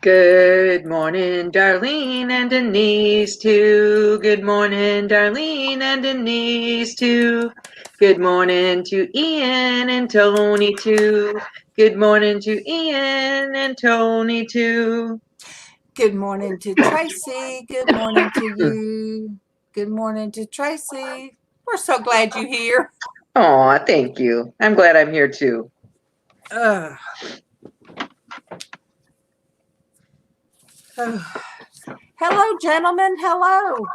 Good morning, Darlene and Denise too. Good morning, Darlene and Denise too. Good morning to Ian and Tony too. Good morning to Ian and Tony too. Good morning to Traci. Good morning to you. Good morning to Traci. We're so glad you're here. Aw, thank you. I'm glad I'm here too. Oh. Hello, gentlemen. Hello.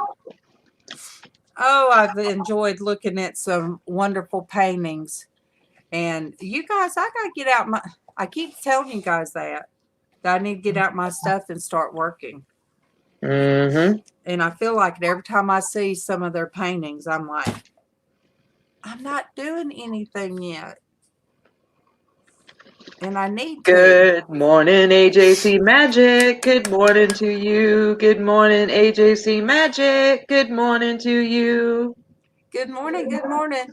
Oh, I've enjoyed looking at some wonderful paintings. And you guys, I got to get out my, I keep telling you guys that I need to get out my stuff and start working. Mm-hmm. And I feel like every time I see some of their paintings, I'm like, I'm not doing anything yet. And I need to. Good morning, AJC Magic. Good morning to you. Good morning, AJC Magic. Good morning to you. Good morning. Good morning.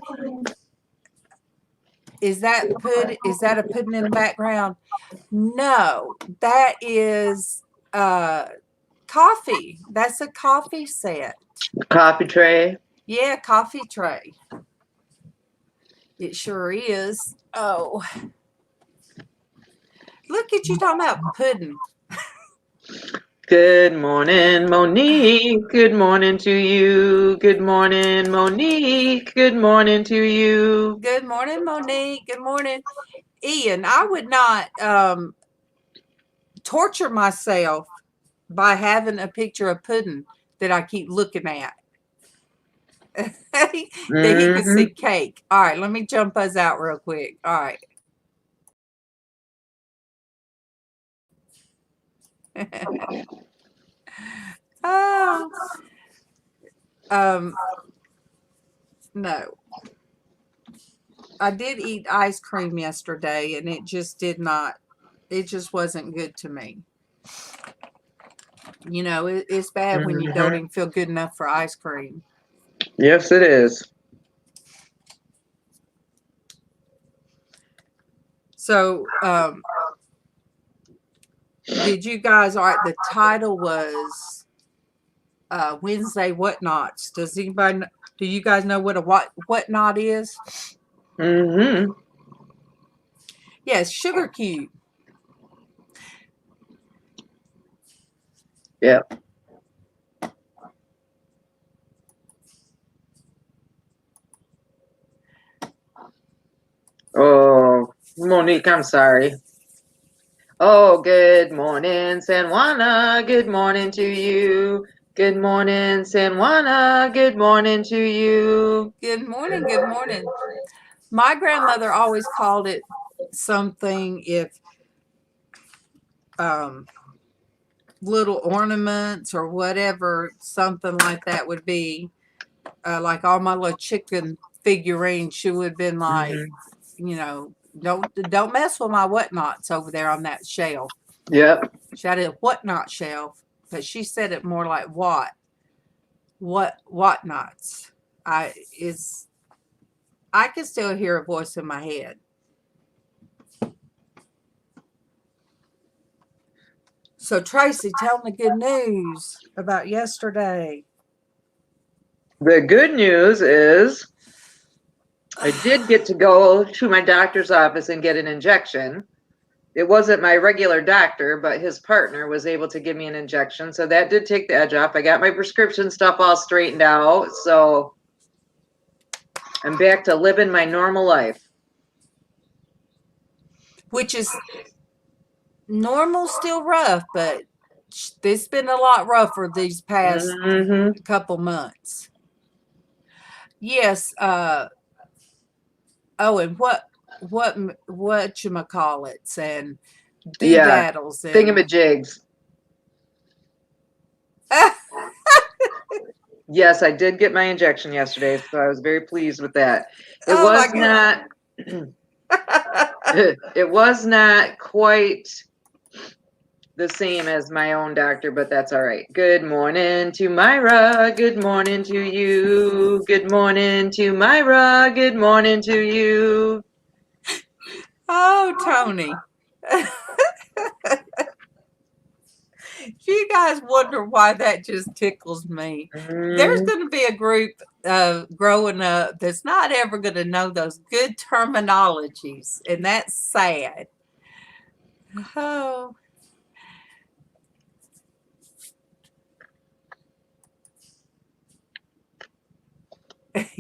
Is that a pudding in the background? No, that is coffee. That's a coffee set. Coffee tray. Yeah, coffee tray. It sure is. Oh. Look at you talking about pudding. Good morning, Monique. Good morning to you. Good morning, Monique. Good morning to you. Good morning, Monique. Good morning, Ian. I would not torture myself by having a picture of pudding that I keep looking at. That he can see cake. All right, let me jump us out real quick. All right. Oh. No. I did eat ice cream yesterday and it just wasn't good to me. You know, it's bad when you don't even feel good enough for ice cream. Yes, it is. So, did you guys, all right, the title was Wednesday Whatnots. Do you guys know what a whatnot is? Mm-hmm. Yes, sugar cube. Yep. Oh, Monique, I'm sorry. Oh, good morning, San Juana. Good morning to you. Good morning, San Juana. Good morning to you. Good morning. Good morning. My grandmother always called it something if little ornaments or whatever, something like that would be. Like all my little chicken figurines, she would have been like, you know, don't mess with my whatnots over there on that shelf. Yep. She had a whatnot shelf, but she said it more like whatnots. I can still hear a voice in my head. So Traci, tell me the good news about yesterday. The good news is I did get to go to my doctor's office and get an injection. It wasn't my regular doctor, but his partner was able to give me an injection. So that did take the edge off. I got my prescription stuff all straightened out. So I'm back to living my normal life. Which is normal, still rough, but it's been a lot rougher these past couple months. Yes. Oh, and whatchamacallits and doodaddles and thingamajigs. Yes, I did get my injection yesterday, so I was very pleased with that. It was not it was not quite the same as my own doctor, but that's all right. Good morning to Myra. Good morning to you. Good morning to Myra. Good morning to you. Oh, Tony. guys wonder why that just tickles me. There's going to be a group growing up that's not ever going to know those good terminologies, and that's sad. Oh.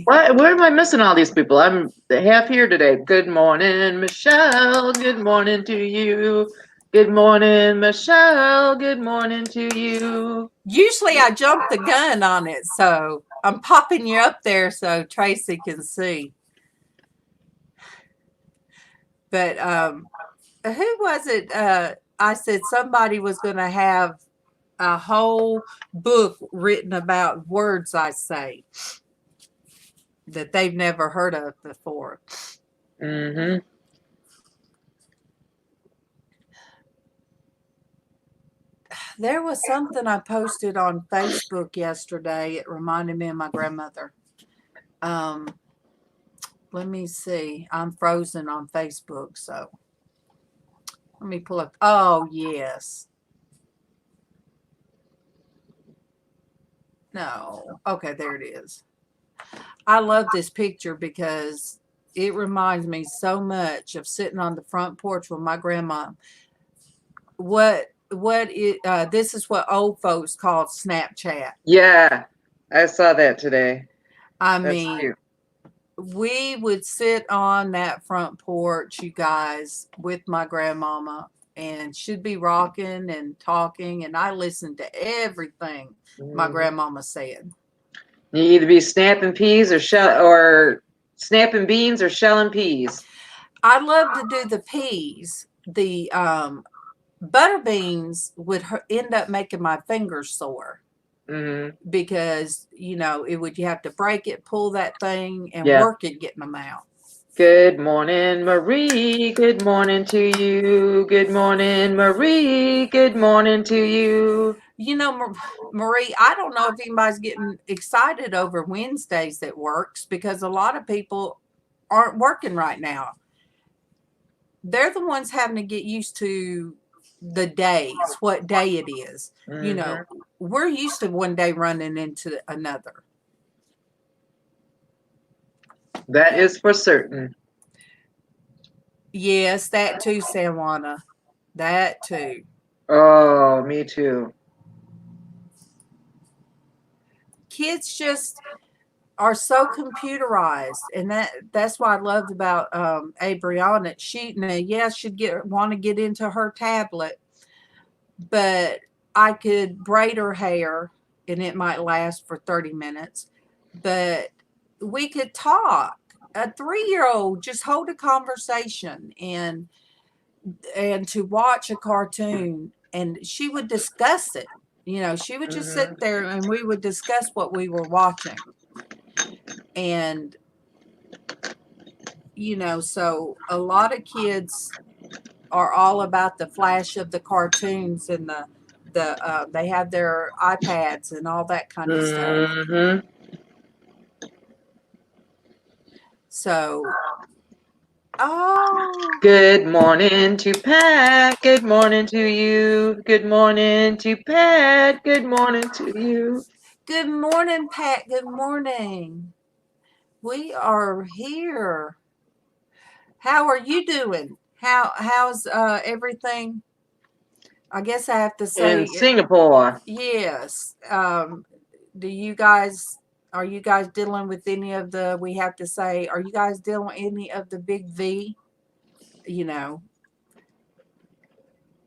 What? Where am I missing all these people? I'm half here today. Good morning, Michelle. Good morning to you. Good morning, Michelle. Good morning to you. Usually I jump the gun on it, so I'm popping you up there so Traci can see. But who was it? I said somebody was going to have a whole book written about words I say that they've never heard of before. Mm-hmm. There was something I posted on Facebook yesterday. It reminded me of my grandmother. Let me see. I'm frozen on Facebook, so let me pull up. Oh, yes. No. Okay, there it is. I love this picture because it reminds me so much of sitting on the front porch with my grandma. This is what old folks call Snapchat. Yeah, I saw that today. I That's mean, cute. we would sit on that front porch, you guys, with my grandmama, and she'd be rocking and talking, and I listened to everything my grandmama said. You either be snapping peas or snapping beans or shelling peas. I love to do the peas. The butter beans would end up making my fingers sore. Mm-hmm. Because you have to break it, pull that thing, and work it getting them out. Good morning, Marie. Good morning to you. Good morning, Marie. Good morning to you. Marie, I don't know if anybody's getting excited over Wednesdays that works because a lot of people aren't working right now. They're the ones having to get used to the days, what day it is. Mm-hmm. We're used to one day running into another. That is for certain. Yes, that too, Sawana. That too. Oh, me too. Kids just are so computerized, and that's what I loved about Abriana. She'd want to get into her tablet, but I could braid her hair and it might last for 30 minutes, but we could talk. A 3-year-old just hold a conversation and to watch a cartoon, and she would discuss it. She would just sit there and we would discuss what we were watching. And so a lot of kids are all about the flash of the cartoons and they have their iPads and all that kind of stuff. So, good morning to Pat. Good morning to you. Good morning to Pat. Good morning to you. Good morning, Pat. Good morning. We are here. How are you doing? How's everything? I guess I have to say In Singapore. Yes. Are you guys dealing with any of the, we have to say, are you guys dealing with any of the big V?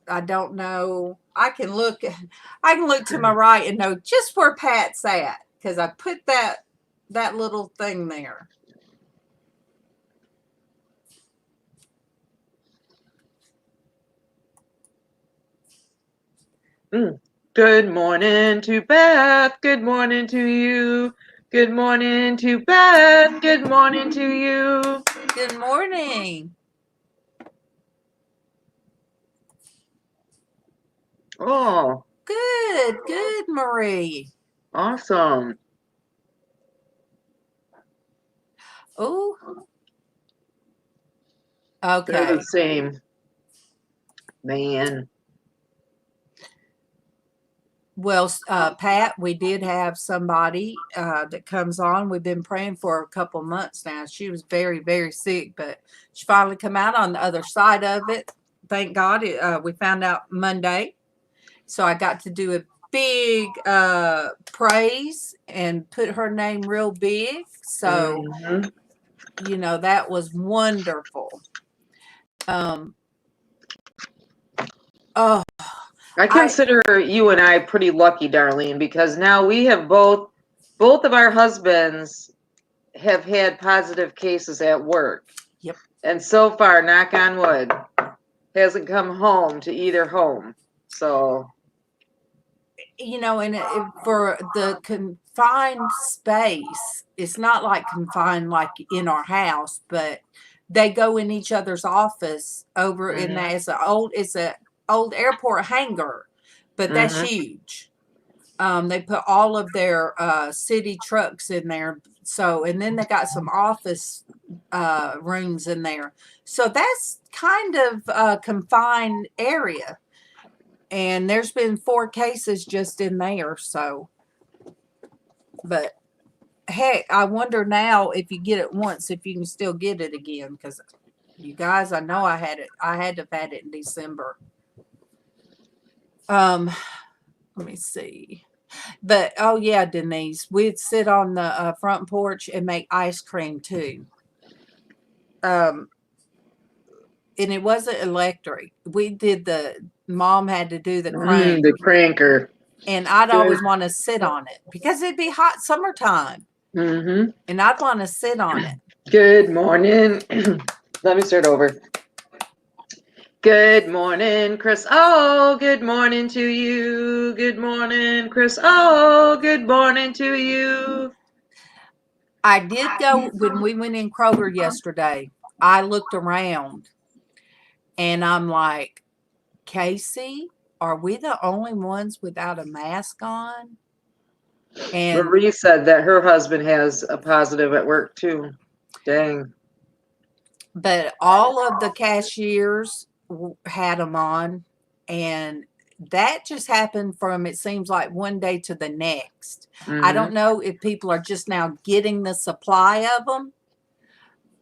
I don't know. I can look to my right and know just where Pat's at because I put that little thing there. Good morning to Beth. Good morning to you. Good morning to Beth. Good morning to you. Good morning. Oh. Good, Marie. Awesome. Oh. Okay. They're the same. Man. Well, Pat, we did have somebody that comes on. We've been praying for a couple months now. She was very, very sick, but she finally come out on the other side of it. Thank God. We found out Monday. So I got to do a big praise and put her name real big. So, that was wonderful. Oh, I consider you and I pretty lucky, Darlene, because now we have both of our husbands have had positive cases at work. Yep. And so far, knock on wood, hasn't come home to either home. So, and for the confined space, it's not like confined like in our house, but they go in each other's office over in that. It's a old airport hangar, but that's huge. They put all of their city trucks in there. So, and then they got some office rooms in there. So that's kind of a confined area. And there's been 4 cases just in there. So, but heck, I wonder now if you get it once, if you can still get it again. Because you guys, I know I had to have had it in December. Let me see. But, oh yeah, Denise, we'd sit on the front porch and make ice cream too. And it wasn't electric. We did Mom had to do the crank. The cranker. And I'd always want to sit on it because it'd be hot summertime. And I'd want to sit on it. Good morning. Let me start over. Good morning, Chris. Oh, good morning to you. Good morning, Chris. Oh, good morning to you. I did go when we went in Kroger yesterday. I looked around and I'm like, Casey, are we the only ones without a mask on? And Marie said that her husband has a positive at work too. Dang. But all of the cashiers had them on, and that just happened from, it seems like, one day to the next. I don't know if people are just now getting the supply of them,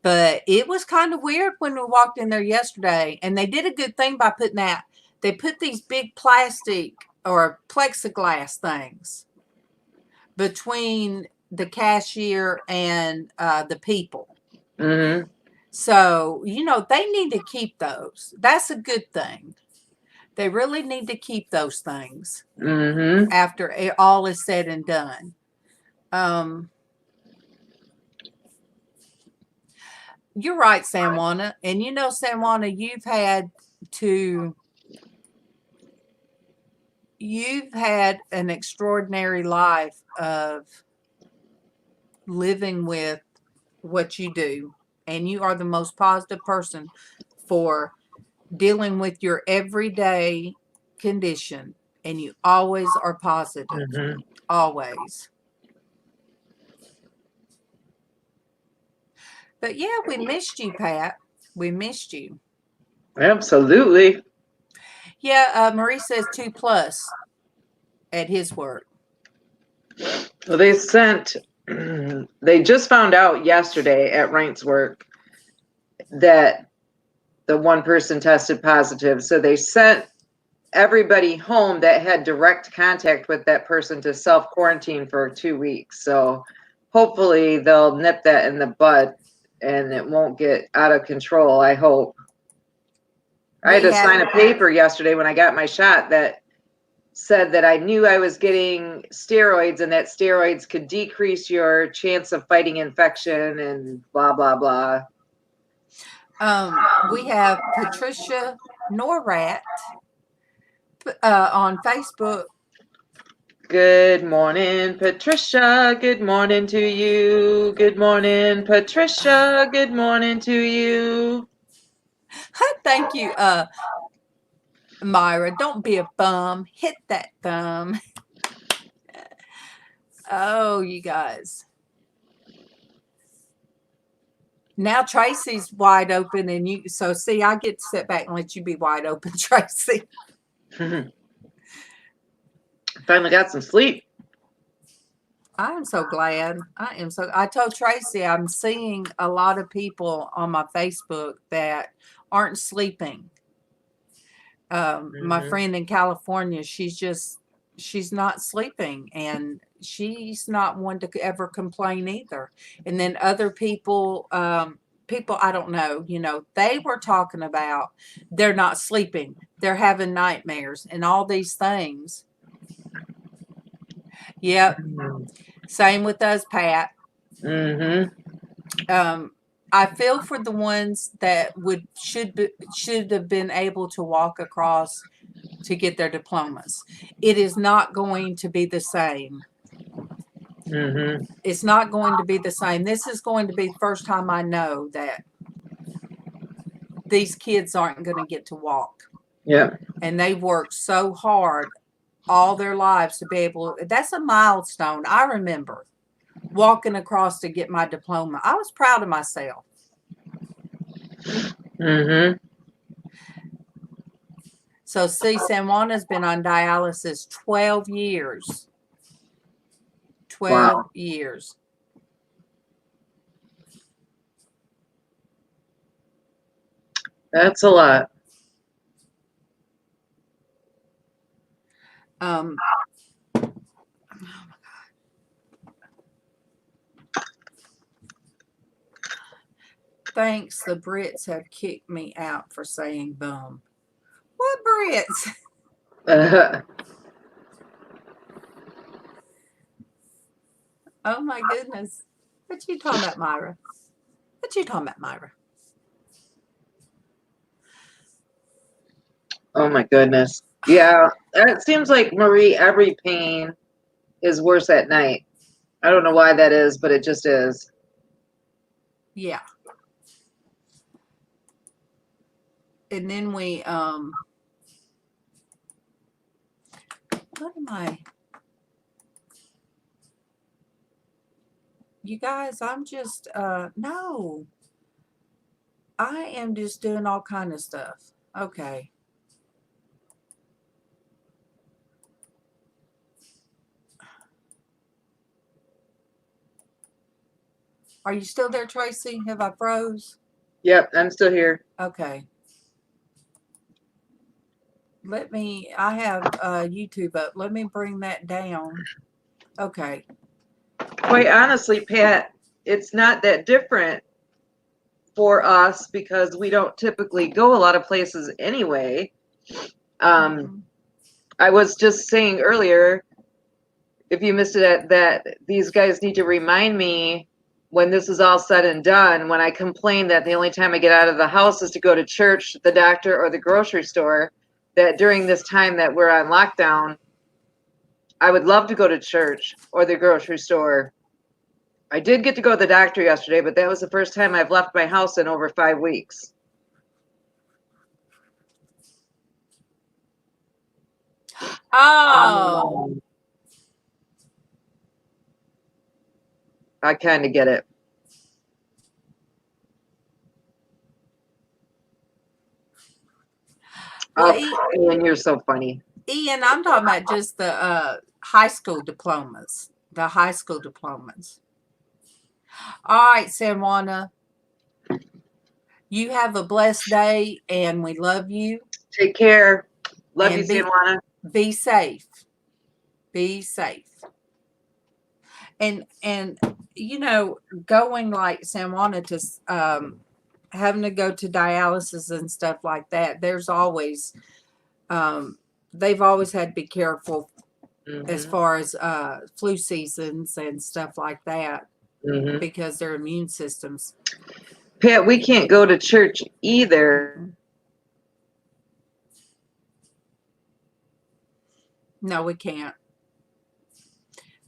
but it was kind of weird when we walked in there yesterday. And they did a good thing by putting that. They put these big plastic or plexiglass things between the cashier and the people. So, they need to keep those. That's a good thing. They really need to keep those things after all is said and done. You're right, Sanwana. And Sanwana, you've had an extraordinary life of living with what you do. And you are the most positive person for dealing with your everyday condition. And you always are positive. Always. But yeah, we missed you, Pat. We missed you. Absolutely. Yeah, Marie says 2+ at his work. Well, they just found out yesterday at Wright's work that the one person tested positive. So they sent everybody home that had direct contact with that person to self-quarantine for 2 weeks. So hopefully they'll nip that in the bud and it won't get out of control, I hope. I had to sign a paper yesterday when I got my shot that said that I knew I was getting steroids and that steroids could decrease your chance of fighting infection and blah, blah, blah. We have Patricia Norrat on Facebook. Good morning, Patricia. Good morning to you. Good morning, Patricia. Good morning to you. Thank you, Myra. Don't be a bum. Hit that thumb. Oh, you guys. Now Tracy's wide open and so see, I get to sit back and let you be wide open, Tracy. Finally got some sleep. I am so glad. I told Traci I'm seeing a lot of people on my Facebook that aren't sleeping. My friend in California, she's not sleeping, and she's not one to ever complain either. And then other people, people I don't know, they were talking about they're not sleeping, they're having nightmares and all these things. Yep. Same with us, Pat. I feel for the ones that should have been able to walk across to get their diplomas. It is not going to be the same. It's not going to be the same. This is going to be the first time I know that these kids aren't going to get to walk. Yeah. And they worked so hard all their lives to be able. That's a milestone. I remember walking across to get my diploma. I was proud of myself. So see, San Juana's been on dialysis 12 years. 12 years. That's a lot. Oh my God. Thanks, the Brits have kicked me out for saying boom. What Brits? Oh my goodness. What you talking about, Myra? What you talking about, Myra? Oh my goodness. Yeah, it seems like, Marie, every pain is worse at night. I don't know why that is, but it just is. Yeah. And then we what am I? You guys, I'm just no. I am just doing all kind of stuff. Okay. Are you still there, Traci? Have I froze? Yep, I'm still here. Okay. I have YouTube up. Let me bring that down. Okay. Quite honestly, Pat, it's not that different for us because we don't typically go a lot of places anyway. I was just saying earlier, if you missed it, that these guys need to remind me when this is all said and done, when I complain that the only time I get out of the house is to go to church, the doctor, or the grocery store, that during this time that we're on lockdown, I would love to go to church or the grocery store. I did get to go to the doctor yesterday, but that was the first time I've left my house in over 5 weeks. Oh. I kind of get it. Well, Ian, you're so funny. Ian, I'm talking about just the high school diplomas. The high school diplomas. All right, San Juana. You have a blessed day, and we love you. Take care. Love you, San Juana. Be safe. Be safe. And going like San Juana to having to go to dialysis and stuff like that, there's always they've always had to be careful as far as flu seasons and stuff like that because their immune systems. Pat, we can't go to church either. No, we can't.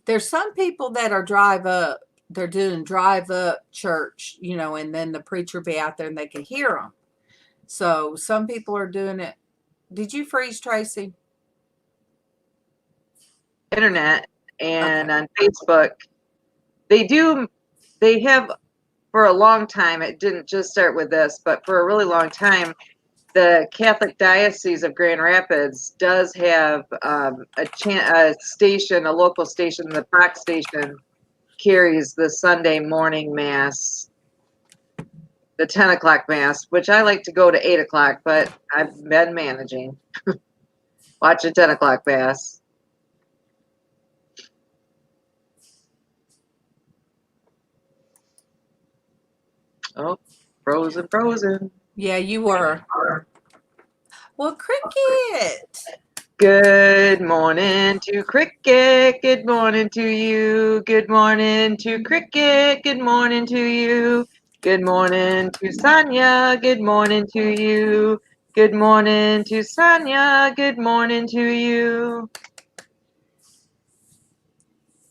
There's some people that are drive up. They're doing drive up church, and then the preacher be out there and they can hear them. So some people are doing it. Did you freeze, Traci? Internet and on Facebook. They have for a long time, it didn't just start with this, but for a really long time, the Catholic Diocese of Grand Rapids does have a station, a local station, the Fox station carries the Sunday morning mass, the 10 o'clock mass, which I like to go to 8 o'clock, but I've been managing. Watching 10 o'clock mass. Oh, frozen. Yeah, you were. Well, Cricket. Good morning to Cricket. Good morning to you. Good morning to Cricket. Good morning to you. Good morning to Sonia. Good morning to you. Good morning to Sonia. Good morning to you.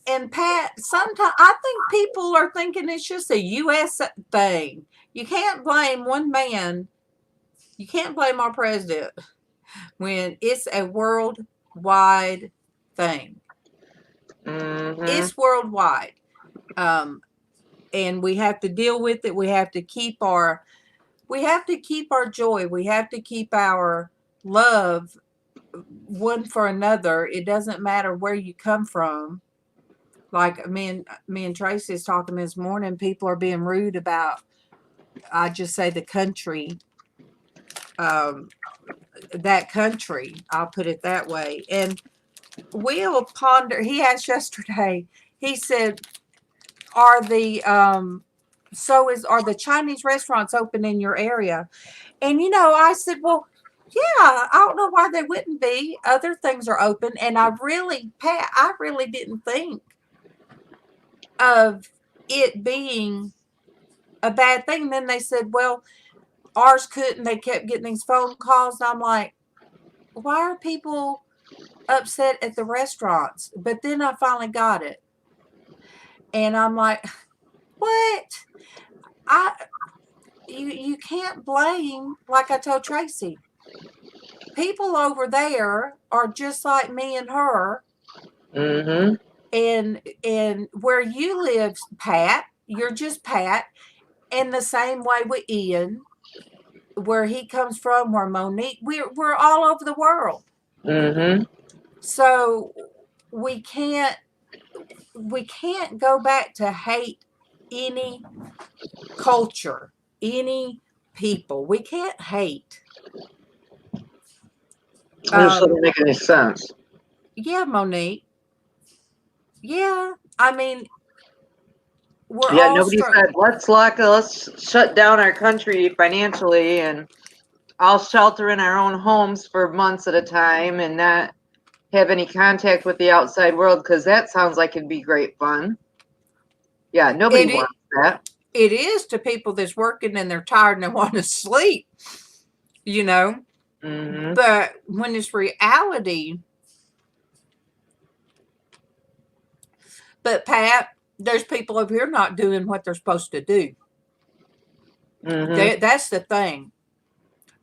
And Pat, sometimes I think people are thinking it's just a U.S. thing. You can't blame one man. You can't blame our president when it's a worldwide thing. Mm-hmm. It's worldwide. And we have to deal with it. We have to keep our joy. We have to keep our love one for another. It doesn't matter where you come from. Like me and Traci is talking this morning, people are being rude about, I just say the country, that country, I'll put it that way. And we'll ponder, he asked yesterday, he said, are the Chinese restaurants open in your area? And I said, well, yeah, I don't know why they wouldn't be. Other things are open. And I really didn't think of it being a bad thing. And then they said, well, ours couldn't. They kept getting these phone calls. And I'm like, why are people upset at the restaurants? But then I finally got it. And I'm like, what? You can't blame, like I told Traci. People over there are just like me and her. Mm-hmm. And where you live, Pat, you're just Pat. And the same way with Ian, where he comes from, where Monique, we're all over the world. Mm-hmm. So we can't go back to hate any culture, any people. We can't hate. It just doesn't make any sense. Yeah, Monique. Yeah, I mean, we're Yeah, all nobody said let's shut down our country financially and all shelter in our own homes for months at a time and not have any contact with the outside world, because that sounds like it'd be great fun. Yeah, nobody wants that. It is to people that's working and they're tired and they want to sleep, Mm-hmm. But when it's reality, but Pat, there's people over here not doing what they're supposed to do. Mm-hmm. That's the thing.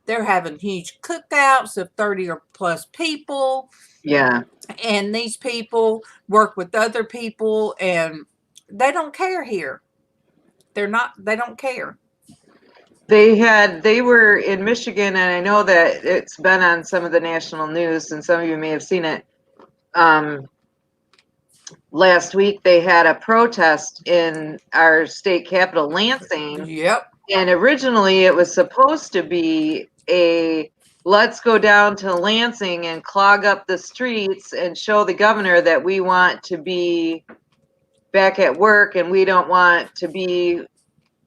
They're having huge cookouts of 30 or plus people. Yeah. And these people work with other people and they don't care here. They don't care. They were in Michigan, and I know that it's been on some of the national news, and some of you may have seen it. Last week they had a protest in our state capital, Lansing. Yep. And originally it was supposed to be a let's go down to Lansing and clog up the streets and show the governor that we want to be back at work and we don't want to be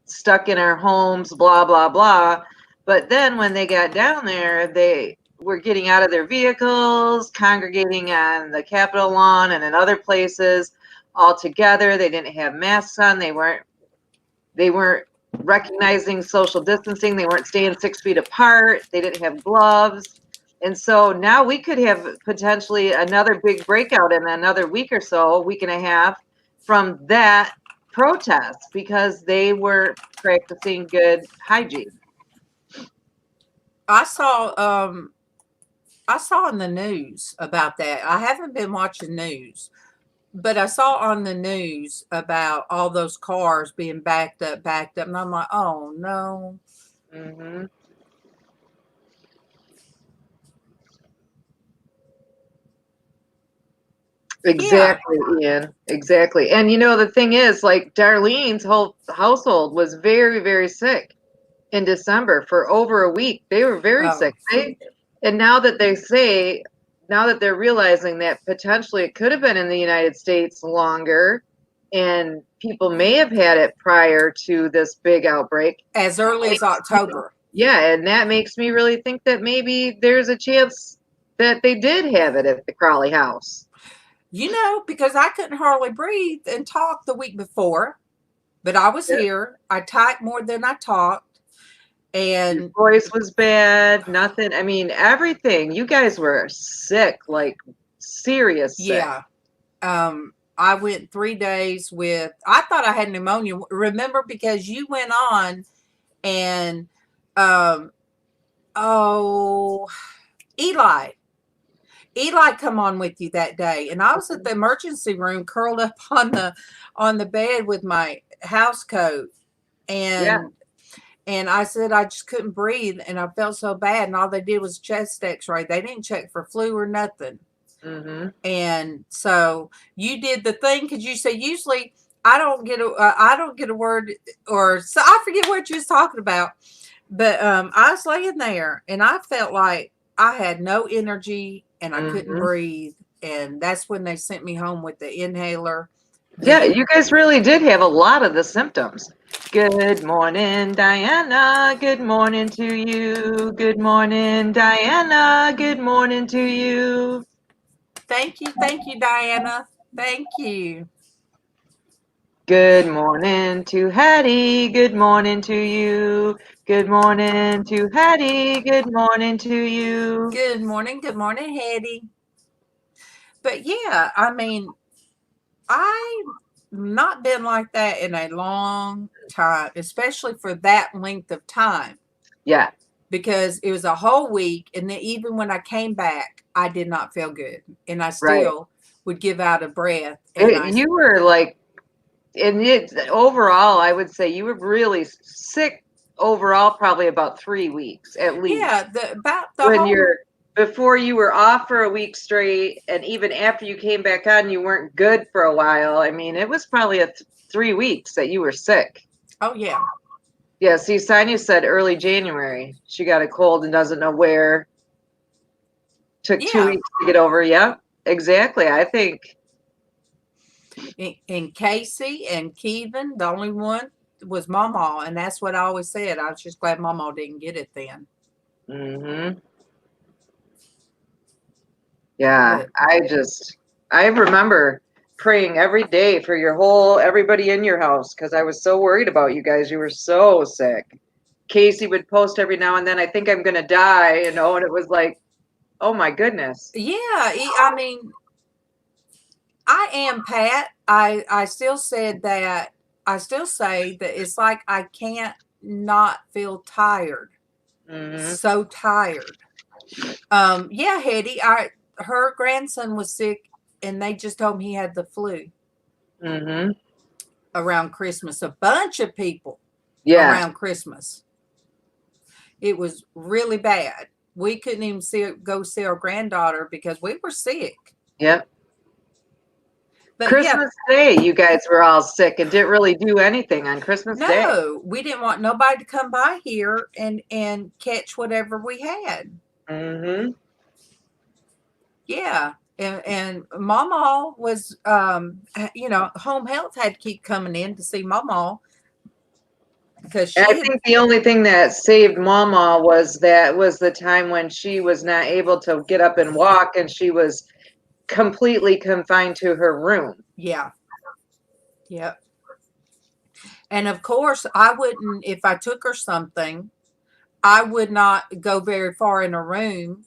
stuck in our homes, blah, blah, blah. But then when they got down there, they were getting out of their vehicles, congregating on the Capitol lawn and in other places all together. They didn't have masks on. They weren't recognizing social distancing. They weren't staying 6 feet apart. They didn't have gloves. And so now we could have potentially another big breakout in another week or so, week and a half, from that protest because they were practicing good hygiene. I saw in the news about that. I haven't been watching news, but I saw on the news about all those cars being backed up, and I'm like, oh no. Mm-hmm. Exactly, Ian. Exactly. And the thing is, like, Darlene's whole household was very, very sick in December for over a week. They were very Oh, sick. And now that they're realizing that potentially it could have been in the United States longer, and people may have had it prior to this big outbreak. as early as October. Yeah, and that makes me really think that maybe there's a chance that they did have it at the Crowley house. Because I couldn't hardly breathe and talk the week before, but I was here. I typed more than I talked. And your voice was bad, nothing. I mean, everything. You guys were sick, like serious sick. yeah. I went 3 days I thought I had pneumonia. Remember, because you went on and, Eli come on with you that day, and I was at the emergency room curled up on the bed with my house coat, and I said I just couldn't breathe, and I felt so bad, and all they did was chest X-ray. They didn't check for flu or nothing. Mm-hmm. And so you did the thing, because you say usually I don't get a word, or so I forget what you was talking about, but I was laying there and I felt like I had no energy and I couldn't breathe, and that's when they sent me home with the inhaler. Yeah, you guys really did have a lot of the symptoms. Good morning, Diana. Good morning to you. Good morning, Diana. Good morning to you. Thank you, Diana. Thank you. Good morning to Hattie. Good morning to you. Good morning to Hattie. Good morning to you. Good morning, Hattie. But yeah, I mean, I've not been like that in a long time, especially for that length of time. Yeah. Because it was a whole week, and then even when I came back, I did not feel good, and I still would give out a breath. And You were like, overall, I would say you were really sick overall, probably about 3 weeks at least. Yeah, before you were off for a week straight, and even after you came back on, you weren't good for a while. I mean, it was probably 3 weeks that you were sick. Oh yeah. Yeah, see, Sonia said early January. She got a cold and doesn't know where. Took 2 weeks to get over. Yeah, exactly. I think. And Casey and Kevin, the only one was MawMaw, and that's what I always said. I was just glad MawMaw didn't get it then. Mm-hmm. Yeah, I remember praying every day for everybody in your house, because I was so worried about you guys. You were so sick. Casey would post every now and then, I think I'm going to die, and it was like, oh my goodness. Yeah, I mean, I am Pat. I still say that it's like I can't not feel tired. Mm-hmm. So tired. Yeah, Hetty, her grandson was sick, and they just told me he had the flu. Mm-hmm. Around Christmas. A bunch of people around Christmas. It was really bad. We couldn't even go see our granddaughter because we were sick. Yep. But Christmas Day, you guys were all sick and didn't really do anything on Christmas Day. No, we didn't want nobody to come by here and catch whatever we had. Mm-hmm. Yeah. And MawMaw was, home health had to keep coming in to see MawMaw. Because I think the only thing that saved MawMaw was the time when she was not able to get up and walk, and she was completely confined to her room. Yeah. Yep. And of course, I wouldn't, if I took her something, I would not go very far in her room,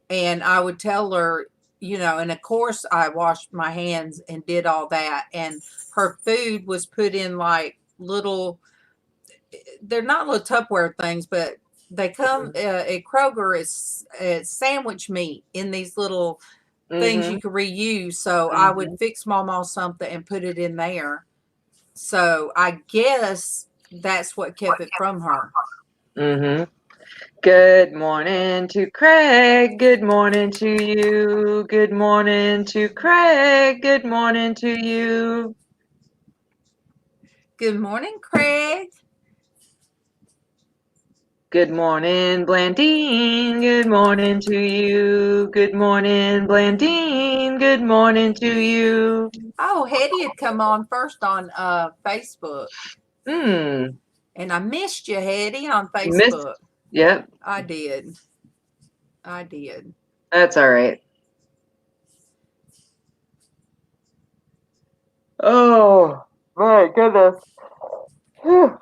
and I would tell her, and of course I washed my hands and did all that. And her food was put in like they're not little Tupperware things, but they come at Kroger as sandwich meat in these little things you can reuse. So I would fix MawMaw something and put it in there. So I guess that's what kept it from her. Mm-hmm. Good morning to Craig. Good morning to you. Good morning to Craig. Good morning to you. Good morning, Craig. Good morning, Blandine. Good morning to you. Good morning, Blandine. Good morning to you. Oh, Hetty had come on first on Facebook. Hmm. And I missed you, Hetty, on Miss. Facebook. Yep. I did. That's all right. Oh my goodness. Whew.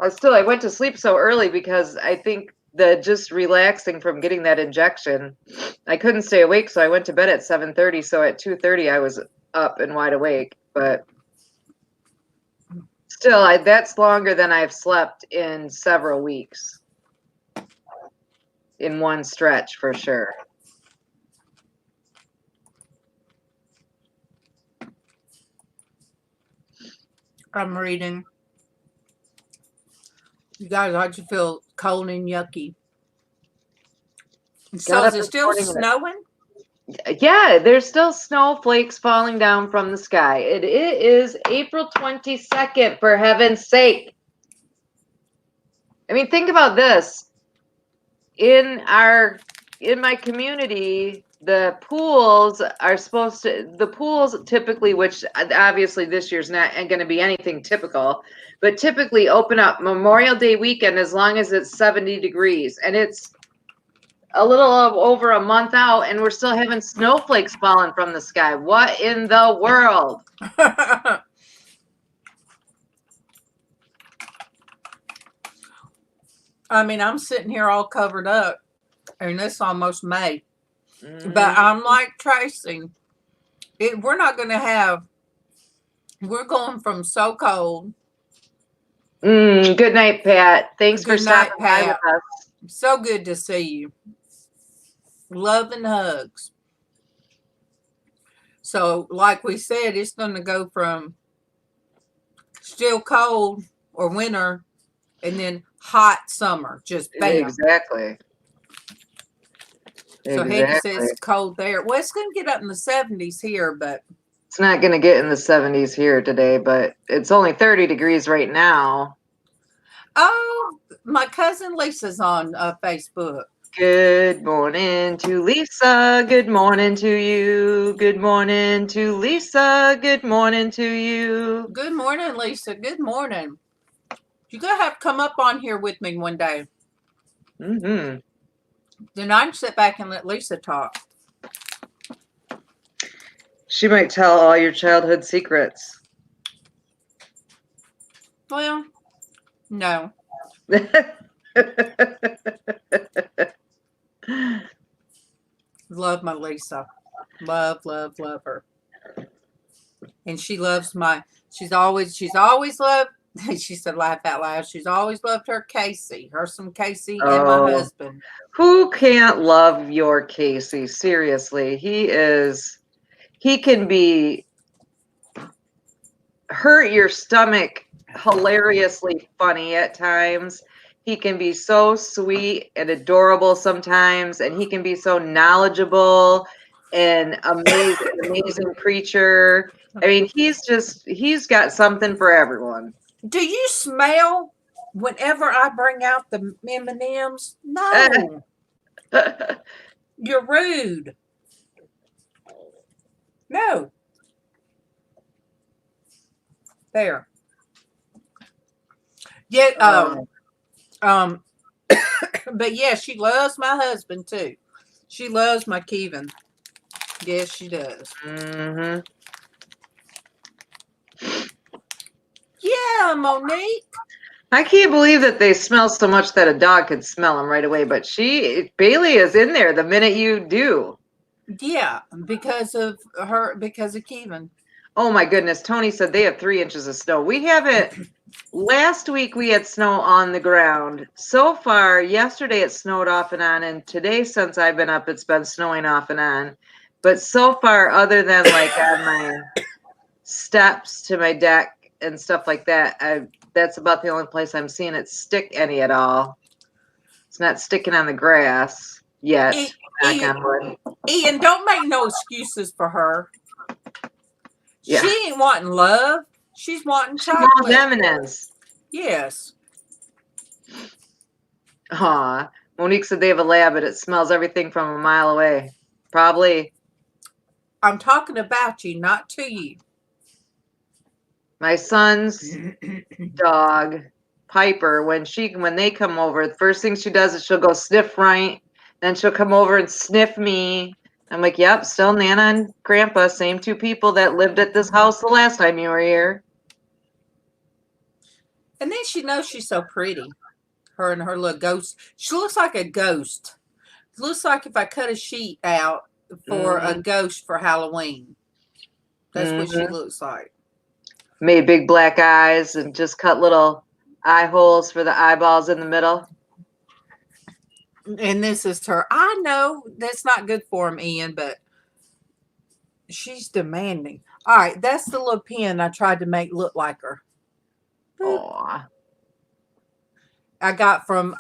I went to sleep so early because I think the just relaxing from getting that injection, I couldn't stay awake, so I went to bed at 7:30. So at 2:30 I was up and wide awake. But still, that's longer than I've slept in several weeks in one stretch for sure. I'm reading. You guys, how'd you feel? Cold and yucky. So is it still snowing? Yeah, there's still snowflakes falling down from the sky. It is April 22nd, for heaven's sake. I mean, think about this. In my community, the pools typically, which obviously this year's not going to be anything typical, but typically open up Memorial Day weekend as long as it's 70 degrees. And it's a little over a month out, and we're still having snowflakes falling from the sky. What in the world? I mean, I'm sitting here all covered up, and it's almost May. But I'm like Traci. We're not going to have. We're going from so cold. Good night, Pat. Thanks for stopping by with us. So good to see you. Love and hugs. So, like we said, it's going to go from still cold or winter, and then hot summer. Just bam. Exactly. So Hetty says it's cold there. Well, it's going to get up in the 70s here, but it's not going to get in the 70s here today, but it's only 30 degrees right now. Oh, my cousin Lisa's on Facebook. Good morning to Lisa. Good morning to you. Good morning to Lisa. Good morning to you. Good morning, Lisa. Good morning. You're going to have to come up on here with me one day. Mm-hmm. Then I can sit back and let Lisa talk. She might tell all your childhood secrets. Well, no. Love my Lisa. Love her. And she loves she's always loved, she said, laugh out loud, she's always loved her Casey. Some Casey and my husband. Who can't love your Casey? Seriously. He can be hurt your stomach hilariously funny at times. He can be so sweet and adorable sometimes, and he can be so knowledgeable and amazing preacher. I mean, he's got something for everyone. Do you smell whenever I bring out the M&Ms? No. You're rude. No. There. Yeah, but yeah, she loves my husband too. She loves my Kevin. Yes, she does. Mm-hmm. Yeah, Monique. I can't believe that they smell so much that a dog could smell them right away. But Bailey is in there the minute you do. Yeah, because of Kevin. Oh my goodness. Tony said they have 3 inches of snow. We haven't. Last week we had snow on the ground. So far, yesterday it snowed off and on. And today, since I've been up, it's been snowing off and on. But so far, other than like on my steps to my deck and stuff like that, that's about the only place I'm seeing it stick any at all. It's not sticking on the grass yet. Knock Ian, on wood. Ian, don't make no excuses for her. Yeah. She ain't wanting love. She's wanting She wants chocolate. M&Ms. Yes. Aw. Monique said they have a lab, but it smells everything from a mile away. Probably. I'm talking about you, not to you. My son's dog, Piper, when they come over, the first thing she does is she'll go sniff right. Then she'll come over and sniff me. I'm like, yep, still Nana and Grandpa, same two people that lived at this house the last time you were here. And then she knows she's so pretty. Her and her little ghost. She looks like a ghost. Looks like if I cut a sheet out for a ghost for Halloween. That's what she looks like. Made big black eyes and just cut little eye holes for the eyeballs in the middle. And this is her. I know that's not good for him, Ian, but she's demanding. All right, that's the little pin I tried to make look like her. Aw. I got from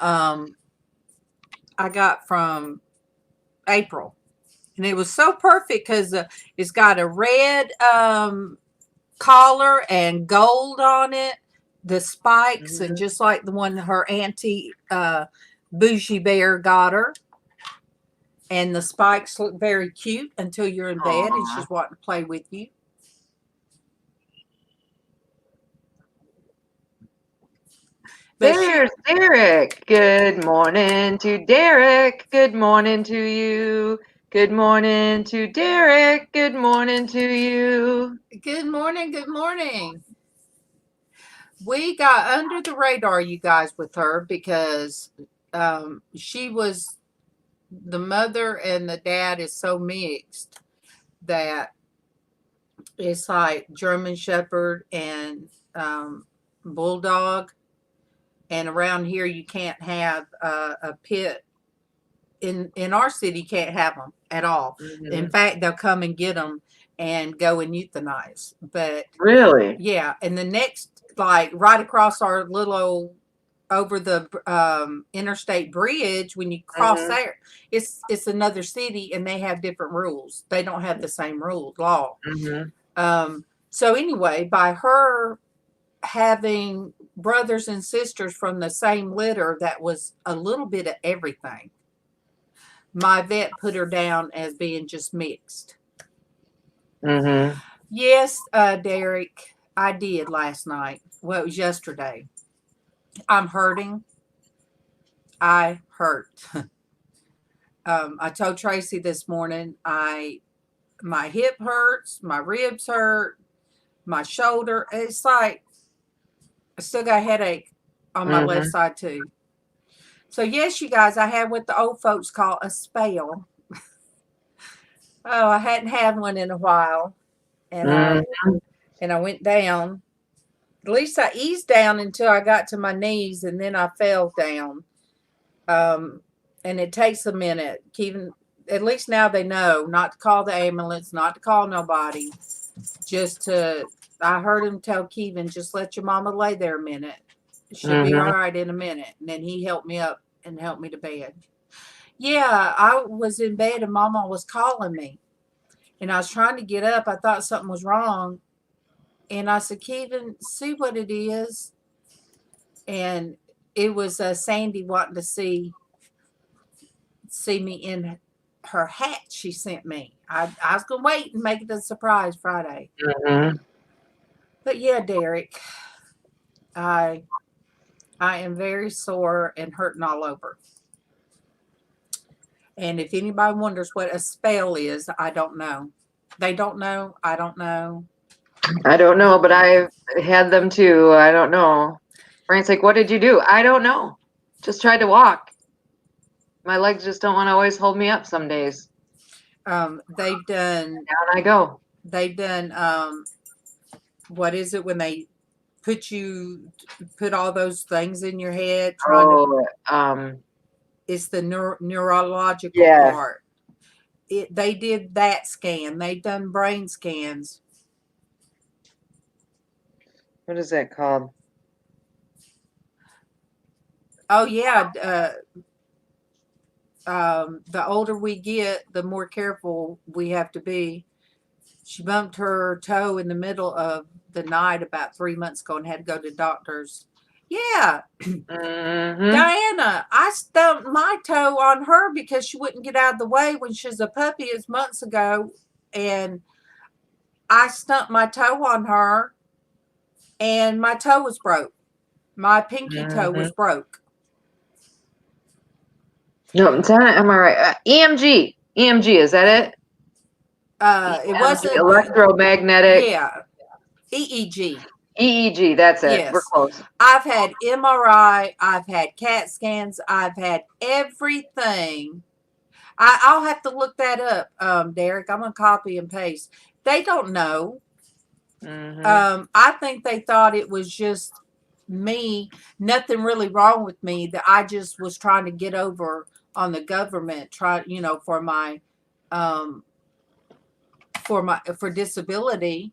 April, and it was so perfect because it's got a red collar and gold on it, the spikes, and just like the one her auntie Bougie Bear got her. And the spikes look very cute until you're in bed and she's wanting to play with you. There's Derek. Good morning to Derek. Good morning to you. Good morning to Derek. Good morning to you. Good morning. Good morning. We got under the radar, you guys, with her because she was, the mother and the dad is so mixed that it's like German Shepherd and Bulldog. And around here, you can't have a pit. In our city, you can't have them at all. In fact, they'll come and get them and go and euthanize. But really, yeah. And the next, like right across our little old, over the interstate bridge, when you cross there, it's another city and they have different rules. They don't have the same law. So anyway, by her having brothers and sisters from the same litter that was a little bit of everything, my vet put her down as being just mixed. Yes, Derek, I did last night. Well, it was yesterday. I'm hurting. I hurt. I told Traci this morning, my hip hurts, my ribs hurt, my shoulder. It's like I still got a headache on my left side too. So yes, you guys, I had what the old folks call a spell. Oh, I hadn't had one in a while, and I went down. At least I eased down until I got to my knees, and then I fell down. And it takes a minute. Even at least now they know not to call the ambulance, not to call nobody. Just to, I heard him tell Kevin, just let your mama lay there a minute. She'll be all right in a minute. And then he helped me up and helped me to bed. Yeah, I was in bed and Mama was calling me. And I was trying to get up. I thought something was wrong. And I said, Kevin, see what it is. And it was Sandy wanting to see me in her hat she sent me. I was going to wait and make it a surprise Friday. But yeah, Derek, I am very sore and hurting all over. And if anybody wonders what a spell is, I don't know. They don't know. I don't know. I don't know, but I've had them too. I don't know. Frank's like, what did you do? I don't know. Just tried to walk. My legs just don't want to always hold me up some days. They've done. Down I go. They've done. What is it when they put all those things in your head? It's the neurological part. They did that scan. They've done brain scans. What is that called? Oh yeah, the older we get, the more careful we have to be. She bumped her toe in the middle of the night about 3 months ago and had to go to doctors. Yeah. Diana, I stumped my toe on her because she wouldn't get out of the way when she was a puppy. It was months ago. And I stumped my toe on her and my toe was broke. My pinky toe was broke. No, am I right? EMG, is that it? It wasn't electromagnetic. Yeah. EEG. EEG, that's it. Yes. We're close. I've had MRI. I've had CAT scans. I've had everything. I'll have to look that up, Derek. I'm going to copy and paste. They don't know. I think they thought it was just me. Nothing really wrong with me. That I just was trying to get over on the government, for disability.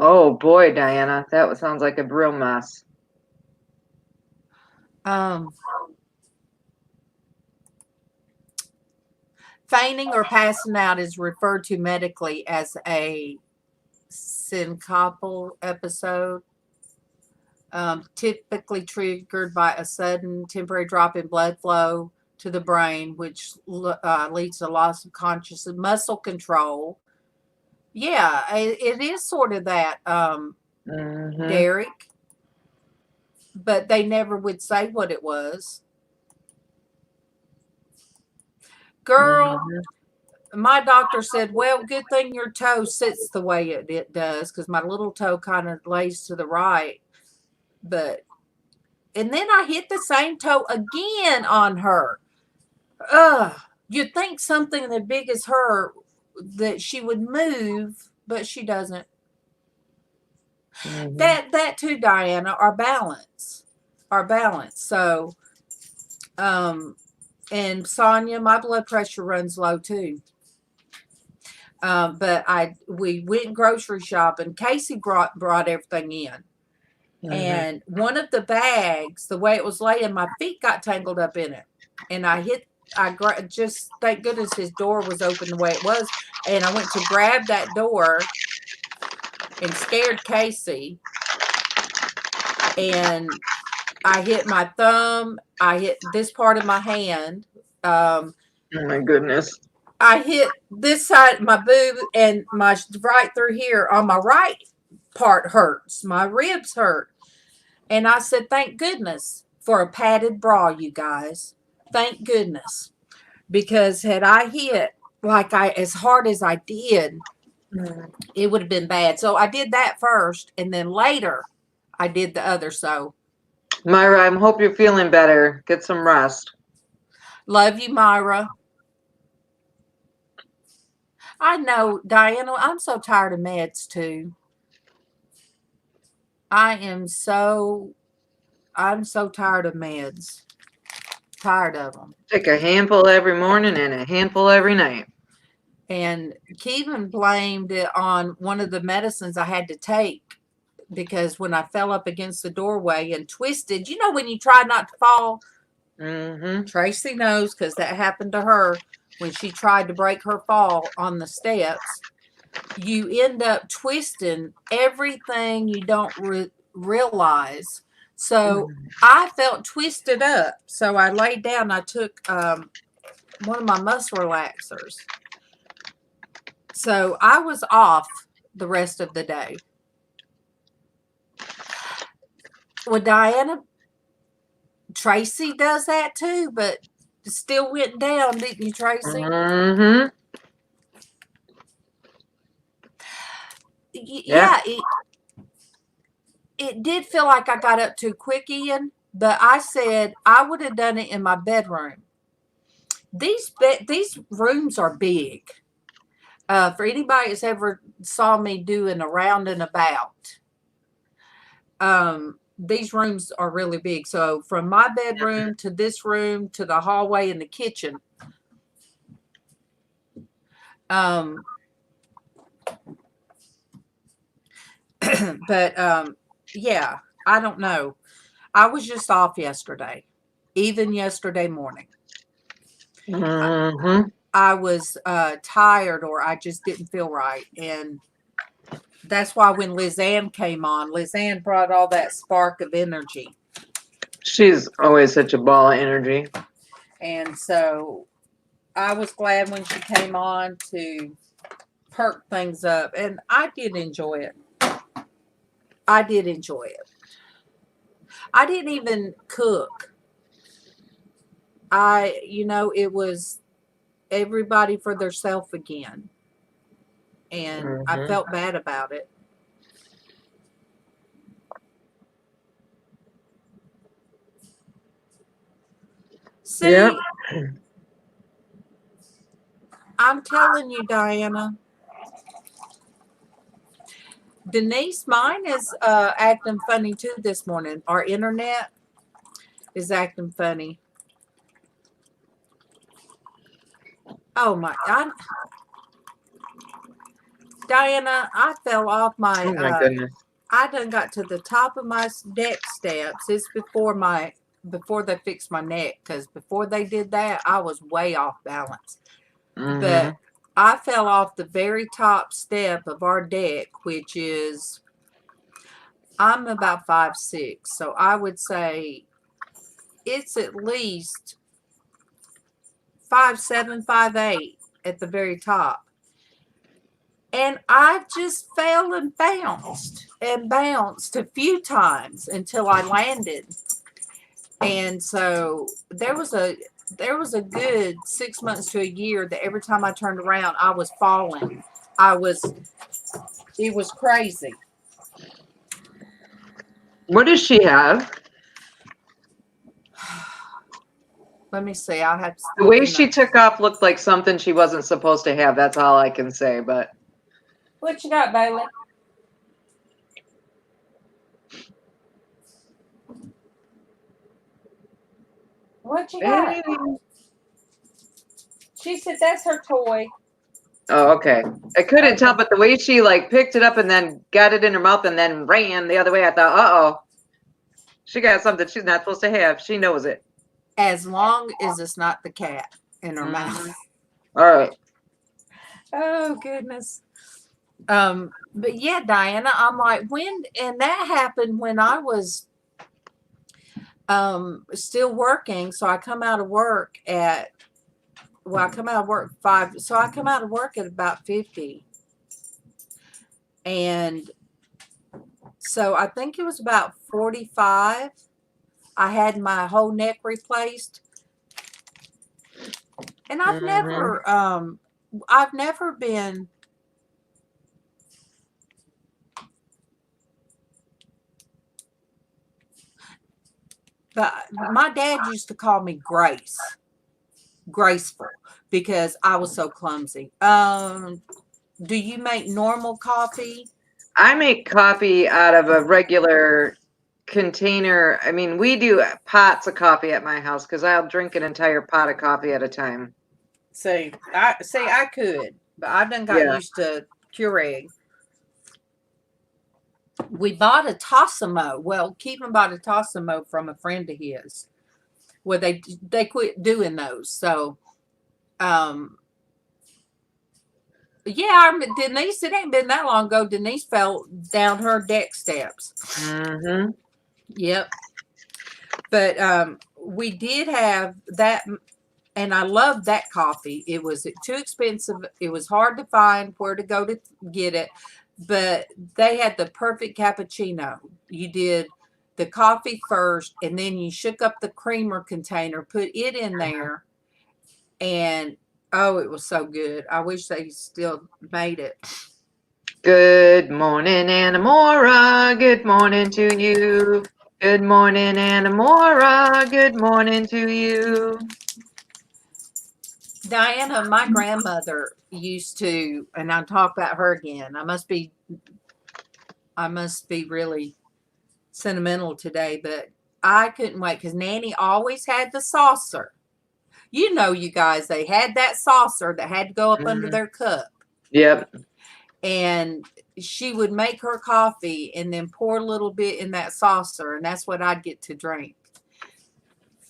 Oh boy, Diana, that sounds like a real mess. Fainting or passing out is referred to medically as a syncopal episode, typically triggered by a sudden temporary drop in blood flow to the brain, which leads to loss of consciousness, muscle control. Yeah, it is sort of that, Derek. But they never would say what it was. Girl, my doctor said, well, good thing your toe sits the way it does, because my little toe kind of lays to the right. And then I hit the same toe again on her. You'd think something as big as her that she would move, but she doesn't. That too, Diana, our balance. So, and Sonia, my blood pressure runs low too. But we went grocery shopping. Casey brought everything in. And one of the bags, the way it was laying, my feet got tangled up in it. And just thank goodness his door was open the way it was. And I went to grab that door and scared Casey. And I hit my thumb. I hit this part of my hand. Oh my goodness. I hit this side, my boob, and my right through here on my right part hurts. My ribs hurt. And I said, thank goodness for a padded bra, you guys. Thank goodness. Because had I hit as hard as I did, it would have been bad. So I did that first, and then later I did the other. So, Myra, I hope you're feeling better. Get some rest. Love you, Myra. I know, Diana, I'm so tired of meds too. I'm so tired of meds. Tired of them. Take a handful every morning and a handful every night. And Kevin blamed it on one of the medicines I had to take, because when I fell up against the doorway and twisted, when you try not to fall, Traci knows, because that happened to her when she tried to break her fall on the steps. You end up twisting everything you don't realize. So I felt twisted up. So I laid down. I took one of my muscle relaxers. So I was off the rest of the day. Well, Diana, Traci does that too, but it still went down, didn't you, Traci? Yeah. It did feel like I got up too quick, Ian, but I said I would have done it in my bedroom. These rooms are big. For anybody that's ever saw me doing a round and about, these rooms are really big. So from my bedroom to this room to the hallway and the kitchen. But yeah, I don't know. I was just off yesterday, even yesterday morning. Mm-hmm. I was tired, or I just didn't feel right. And that's why when LizzAnn came on, LizzAnn brought all that spark of energy. She's always such a ball of energy. And so I was glad when she came on to perk things up. And I did enjoy it. I did enjoy it. I didn't even cook. It was everybody for theirself again. And I Mm-hmm. felt bad about it. See, Yep. I'm telling you, Diana. Denise, mine is acting funny too this morning. Our internet is acting funny. Oh my! Diana, I fell off my. Oh my goodness. I done got to the top of my deck steps. It's before they fixed my neck, because before they did that, I was way off balance. Mm-hmm. But I fell off the very top step of our deck, which is, I'm about 5'6", so I would say it's at least 5'7", 5'8" at the very top. And I just fell and bounced a few times until I landed. And so there was a good 6 months to a year that every time I turned around, I was falling. It was crazy. What does she have? Let me see. I'll have to. The way she took off looked like something she wasn't supposed to have. That's all I can say. But What you got, Bailey? What you got? hey. She said that's her toy. Oh, okay. I couldn't tell, but the way she like picked it up and then got it in her mouth and then ran the other way, I thought, uh-oh, she got something she's not supposed to have. She knows it. As long as it's not the cat in her mouth. All right. Oh goodness. But yeah, Diana, I'm like, and that happened when I was still working. So I come out of work at 5. So I come out of work at about 50. And so I think it was about 45. I had my whole neck replaced. And I've never been but my dad used to call me graceful, because I was so clumsy. Do you make normal coffee? I make coffee out of a regular container. I mean, we do pots of coffee at my house because I'll drink an entire pot of coffee at a time. I could, but I done got used to Keurig. We bought a Tassimo. Well, Keegan bought a Tassimo from a friend of his, where they quit doing those. So, Denise, it ain't been that long ago. Denise fell down her deck steps. Mm-hmm. Yep. But we did have that, and I loved that coffee. It was too expensive. It was hard to find where to go to get it, but they had the perfect cappuccino. You did the coffee first, and then you shook up the creamer container, put it in there, and oh, it was so good. I wish they still made it. Good morning, Anamora. Good morning to you. Good morning, Anamora. Good morning to you. Diana, my grandmother used to, and I'll talk about her again. I must be really sentimental today, but I couldn't wait because Nanny always had the saucer. You know, you guys, they had that saucer that had to go up under their cup. Yep. and she would make her coffee and then pour a little bit in that saucer, and that's what I'd get to drink.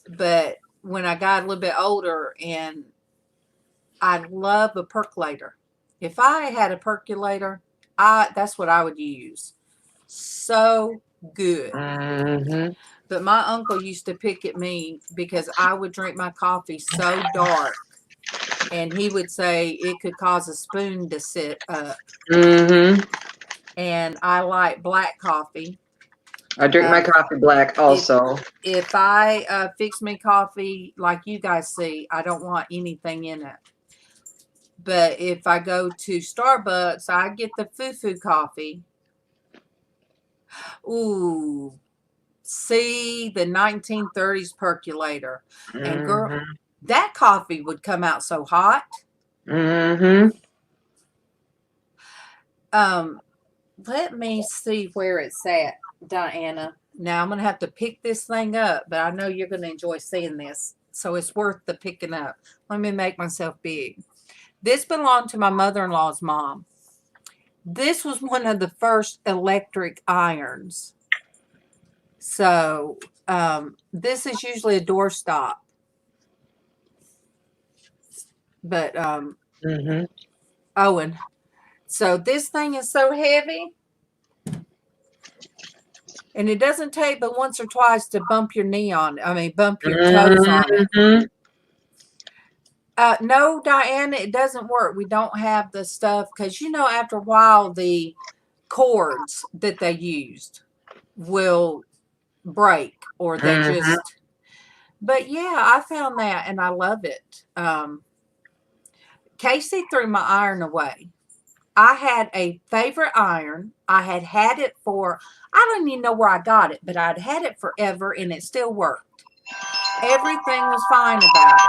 But when I got a little bit older, and I love a percolator. If I had a percolator, that's what I would use. So good. Mm-hmm. But my uncle used to pick at me because I would drink my coffee so dark. And he would say it could cause a spoon to sit up. Mm-hmm. And I like black coffee. I drink my coffee black also. If I fix me coffee like you guys see, I don't want anything in it. But if I go to Starbucks, I get the foo-foo coffee. Ooh, see the 1930s percolator. And girl, that coffee would come out so hot. Mm-hmm. Let me see where it's at, Diana. Now I'm going to have to pick this thing up, but I know you're going to enjoy seeing this. So it's worth the picking up. Let me make myself big. This belonged to my mother-in-law's mom. This was one of the first electric irons. So this is usually a doorstop. But, Owen, so this thing is so heavy. And it doesn't take but once or twice to bump your knee on it. I mean, bump your toes on it. No, Diana, it doesn't work. We don't have the stuff because, you know, after a while, the cords that they used will break or they just. But yeah, I found that and I love it. Casey threw my iron away. I had a favorite iron. I had it for, I don't even know where I got it, but I'd had it forever and it still worked. Everything was fine about it.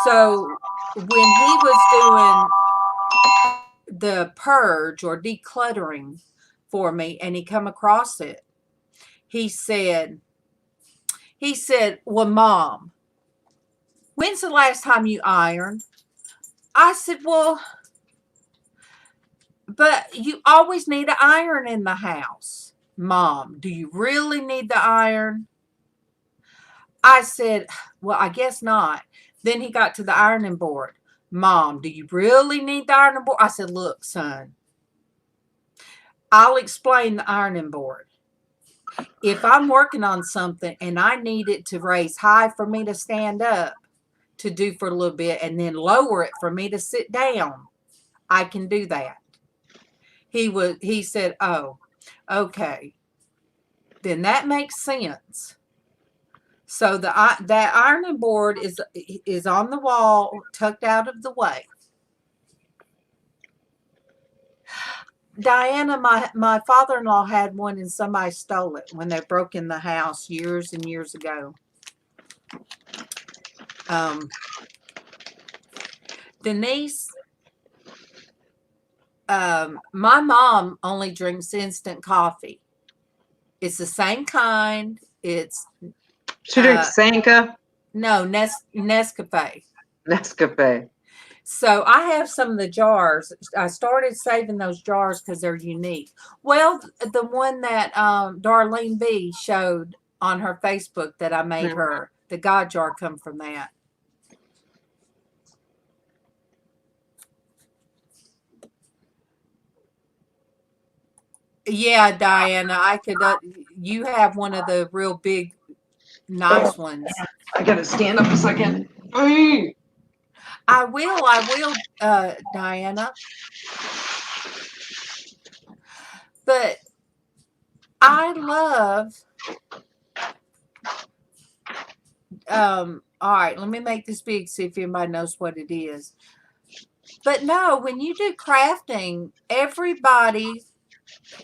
So when he was doing the purge or decluttering for me and he come across it, he said, well, Mom, when's the last time you ironed? I said, well, but you always need an iron in the house. Mom, do you really need the iron? I said, well, I guess not. Then he got to the ironing board. Mom, do you really need the ironing board? I said, look, son, I'll explain the ironing board. If I'm working on something and I need it to raise high for me to stand up to do for a little bit and then lower it for me to sit down, I can do that. He said, oh, okay. Then that makes sense. So that ironing board is on the wall, tucked out of the way. Diana, my father-in-law had one and somebody stole it when they broke in the house years and years ago. Denise, my mom only drinks instant coffee. It's the same kind. She drinks Sanka? No, Nescafe. Nescafe. So I have some of the jars. I started saving those jars because they're unique. Well, the one that Darlene B showed on her Facebook that I made her, the God jar come from that. Yeah, Diana, I could. You have one of the real big, nice ones. I gotta stand up a second. I will, Diana. But I love. All right, let me make this big, see if anybody knows what it is. But no, when you do crafting, everybody.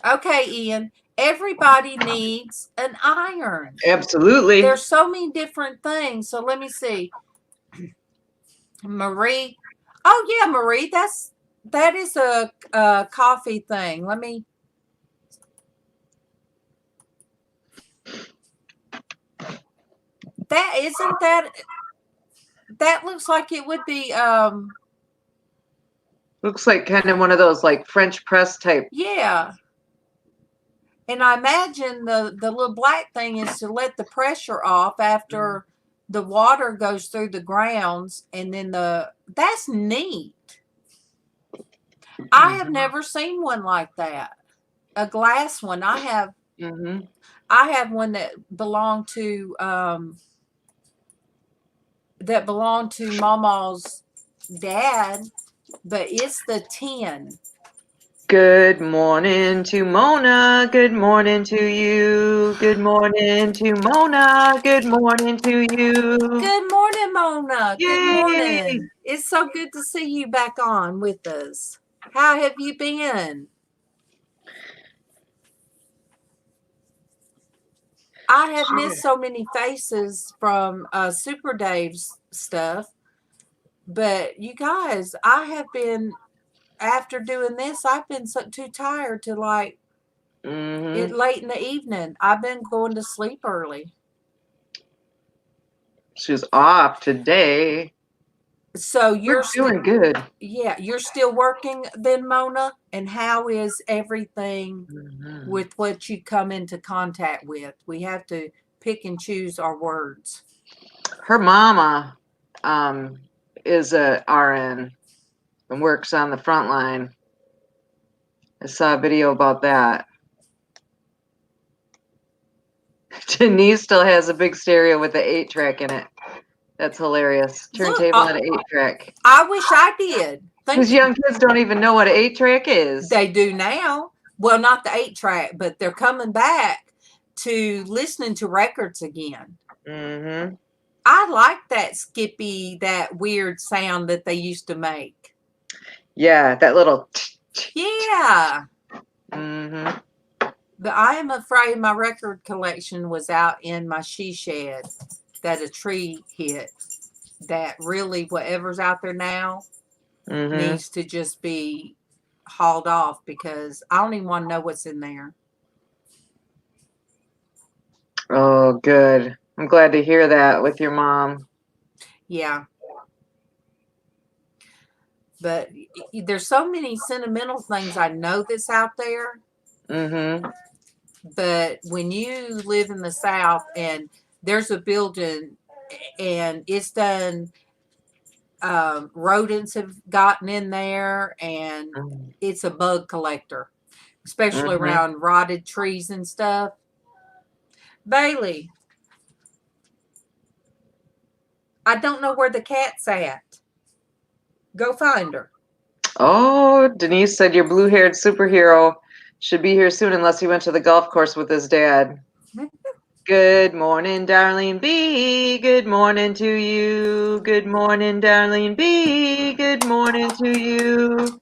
Okay, Ian. Everybody needs an iron. Absolutely. There's so many different things. So let me see. Marie. Oh yeah, Marie. That is a coffee thing. Let me. That looks like it would be. Looks like kind of one of those like French press type. Yeah. And I imagine the little black thing is to let the pressure off after the water goes through the grounds, and then that's neat. I have never seen one like that. A glass one. I have one that belonged to MawMaw's dad, but it's the tin. Good morning to Mona. Good morning to you. Good morning to Mona. Good morning to you. Good morning, Mona. Yay. Good morning. It's so good to see you back on with us. How have you been? I have missed so many faces from Super Dave's stuff. But you guys, I have been, after doing this, I've been too tired to like it late in the evening. I've been going to sleep early. She's off today. So you're doing good. Yeah, you're still working then, Mona? And how is everything with what you come into contact with? We have to pick and choose our words. Her mama is a RN and works on the front line. I saw a video about that. Denise still has a big stereo with the 8-track in it. That's hilarious. Turntable and an 8-track. I wish I did. Because young kids don't even know what an 8-track is. They do now. Well, not the 8-track, but they're coming back to listening to records again. I like that skippy, that weird sound that they used to make. Yeah, that little. Yeah. But I am afraid my record collection was out in my she shed that a tree hit. That really, whatever's out there now needs to just be hauled off, because I don't even want to know what's in there. Oh, good. I'm glad to hear that with your mom. Yeah. But there's so many sentimental things I know that's out there. But when you live in the South and there's a building and it's done, rodents have gotten in there, and it's a bug collector, especially around rotted trees and stuff. Bailey, I don't know where the cat's at. Go find her. Oh, Denise said your blue-haired superhero should be here soon unless he went to the golf course with his dad. Good morning, Darlene B. Good morning to you. Good morning, Darlene B. Good morning to you.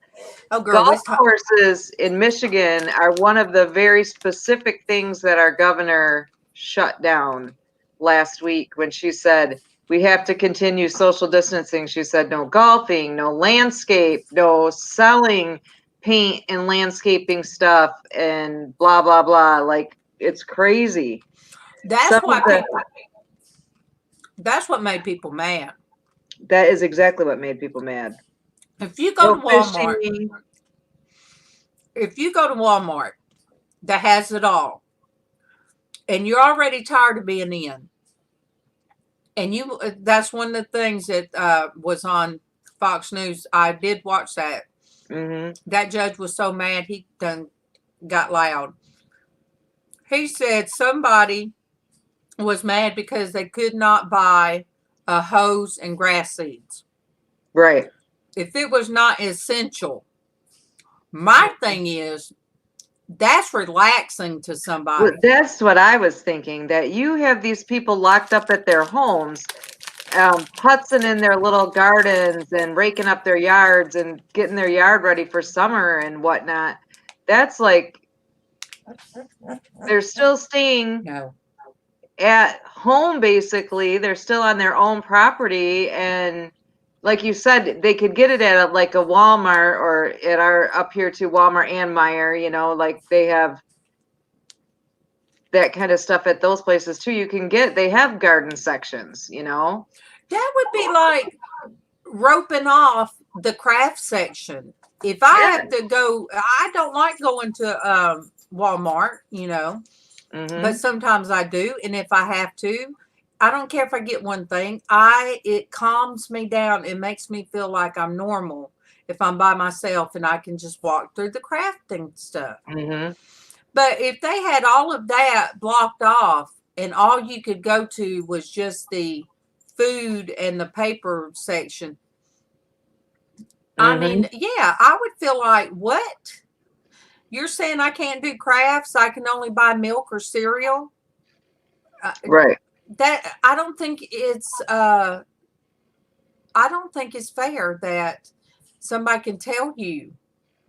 Oh, girl, golf courses in Michigan are one of the very specific things that our governor shut down last week when she said, we have to continue social distancing. She said, no golfing, no landscape, no selling paint and landscaping stuff and blah, blah, blah. Like, it's crazy. That's what made people mad. That is exactly what made people mad. If you go to Walmart, that has it all, and you're already tired of being in, and that's one of the things that was on Fox News. I did watch that. That judge was so mad he done got loud. He said somebody was mad because they could not buy a hose and grass seeds. Right. If it was not essential. My thing is, that's relaxing to somebody. Well, that's what I was thinking, that you have these people locked up at their homes, putzing in their little gardens and raking up their yards and getting their yard ready for summer and whatnot. That's like, they're still staying at home, basically. They're still on their own property, and like you said, they could get it at like a Walmart, or at our up here to Walmart and Meijer, like they have that kind of stuff at those places too. They have garden sections, That would be like roping off the craft section. if I have to go, I don't like going to Walmart, you know, but sometimes I do. And if I have to, I don't care if I get one thing. It calms me down. It makes me feel like I'm normal if I'm by myself and I can just walk through the crafting stuff. But if they had all of that blocked off and all you could go to was just the food and the paper section, I mean, yeah, I would feel like, what? You're saying I can't do crafts? I can only buy milk or cereal? Right. That I don't think it's fair that somebody can tell you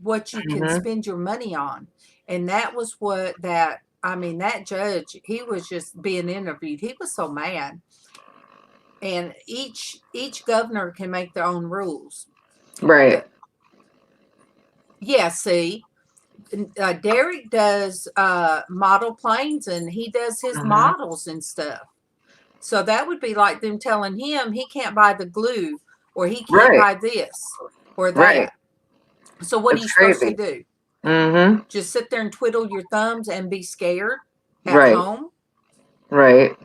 what you can spend your money on. And that was that judge, he was just being interviewed. He was so mad. And each governor can make their own rules. Right. Yeah, see, Derek does model planes, and he does his models and stuff. So that would be like them telling him he can't buy the glue, or he can't buy this or that. Right. So what are you supposed to do? Just sit there and twiddle your thumbs and be scared at home? Right.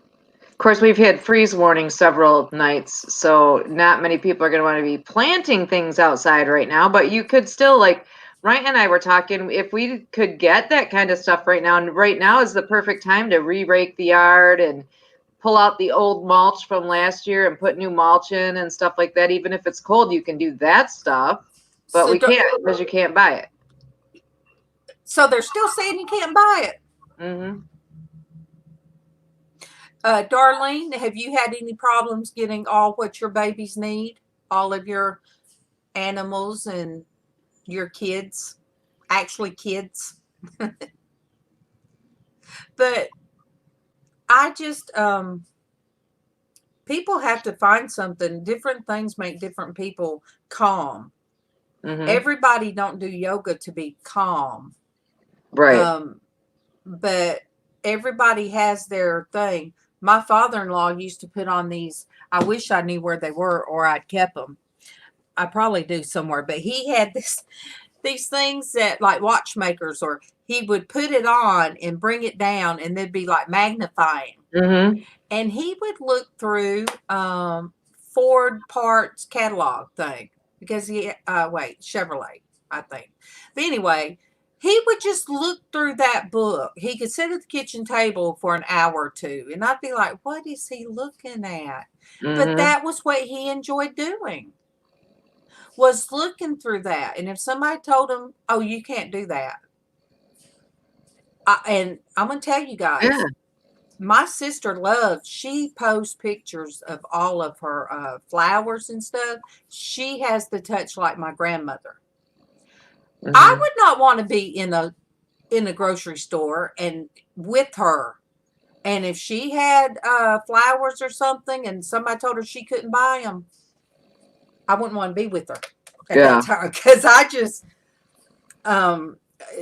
Of course, we've had freeze warnings several nights, so not many people are going to want to be planting things outside right now, but you could still, like, Ryan and I were talking, if we could get that kind of stuff right now, and right now is the perfect time to re-rake the yard and pull out the old mulch from last year and put new mulch in and stuff like that. Even if it's cold, you can do that stuff, but we can't because you can't buy it. So they're still saying you can't buy it. Darlene, have you had any problems getting all what your babies need? All of your animals and your kids? Actually, kids. But I just, people have to find something. Different things make different people calm. Everybody don't do yoga to be calm. Right. But everybody has their thing. My father-in-law used to put on these. I wish I knew where they were, or I'd kept them. I probably do somewhere. But he had these things that, like watchmakers, or he would put it on and bring it down, and they'd be like magnifying. And he would look through Ford parts catalog thing, because Chevrolet, I think. But anyway, he would just look through that book. He could sit at the kitchen table for an hour or two, and I'd be like, what is he looking at? But that was what he enjoyed doing, was looking through that. And if somebody told him, oh, you can't do that. And I'm going to tell you guys, my sister she posts pictures of all of her flowers and stuff. She has the touch like my grandmother. I would not want to be in a grocery store and with her. And if she had flowers or something and somebody told her she couldn't buy them, I wouldn't want to be with her at that time. Because I just,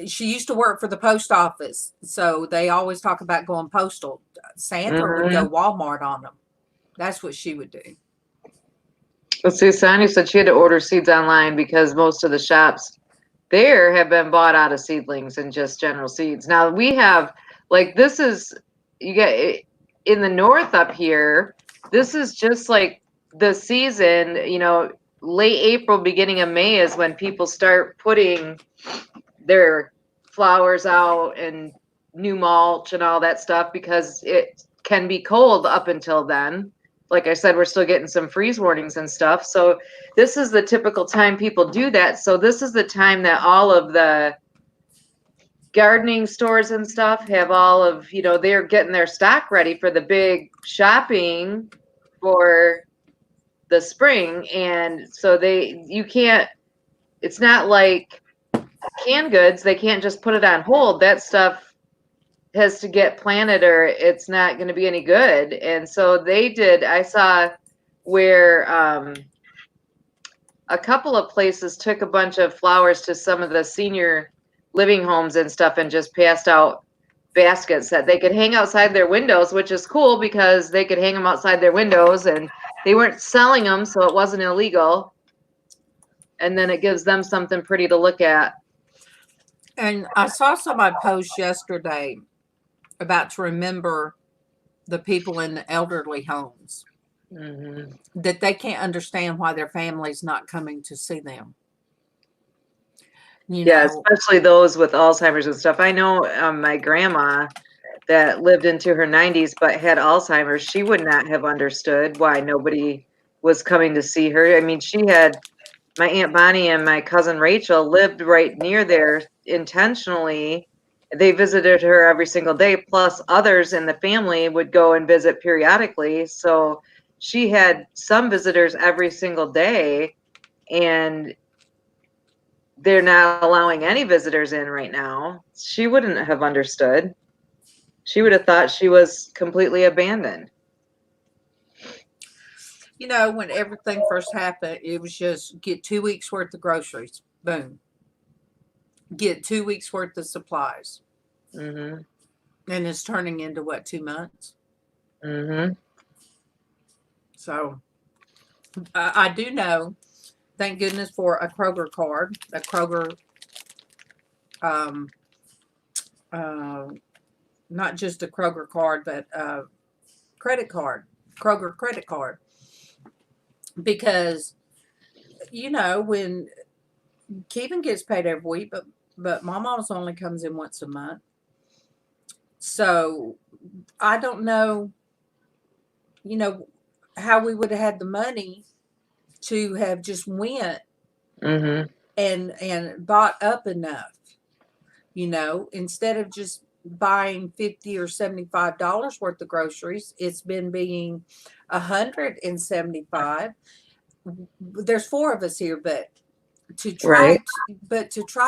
she used to work for the post office. So they always talk about going postal. Sandra would go Walmart on them. That's what she would do. Well, Susanna said she had to order seeds online because most of the shops there have been bought out of seedlings and just general seeds. Now we have, like, this is, you get in the north up here, this is just like the season, you know, late April, beginning of May is when people start putting their flowers out and new mulch and all that stuff, because it can be cold up until then. Like I said, we're still getting some freeze warnings and stuff. So this is the typical time people do that. So this is the time that all of the gardening stores and stuff have all of, you know, they're getting their stock ready for the big shopping for the spring. And so it's not like canned goods. They can't just put it on hold. That stuff has to get planted or it's not going to be any good. And so I saw where a couple of places took a bunch of flowers to some of the senior living homes and stuff and just passed out baskets that they could hang outside their windows, which is cool because they could hang them outside their windows and they weren't selling them, so it wasn't illegal. and then it gives them something pretty to look at. And I saw somebody post yesterday about to remember the people in the elderly homes, that they can't understand why their family's not coming to see them. Yeah, especially those with Alzheimer's and stuff. I know my grandma that lived into her 90s but had Alzheimer's. She would not have understood why nobody was coming to see her. I mean, she had my Aunt Bonnie and my cousin Rachel lived right near there intentionally. They visited her every single day, plus others in the family would go and visit periodically. So she had some visitors every single day, and they're not allowing any visitors in right now. She wouldn't have understood. She would have thought she was completely abandoned. You know, when everything first happened, it was just get 2 weeks worth of groceries. Boom. Get 2 weeks worth of supplies. Mm-hmm. And it's turning into what, 2 months? Mm-hmm. So I do know, thank goodness for a Kroger card, a Kroger, not just a Kroger card, but credit card, Kroger credit card. Because, you know, when Kevin gets paid every week, but MawMaw's only comes in once a month. So I don't know, you know, how we would have had the money to have just went and bought up enough, you know, instead of just buying $50 or $75 worth of groceries. It's been being $175. There's 4 of us here, but to try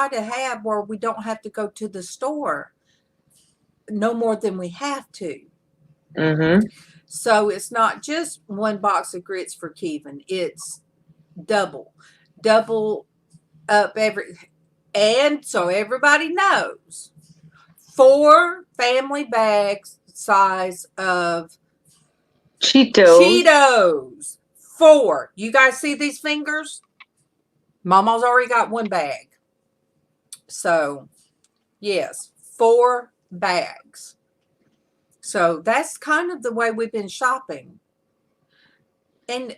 to have where we don't have to go to the store no more than we have to. So it's not just 1 box of grits for Kevin. It's double up and so everybody knows, 4 family bags size of Cheetos. 4. You guys see these fingers? MawMaw's already got 1 bag. So, yes, 4 bags. So that's kind of the way we've been shopping. And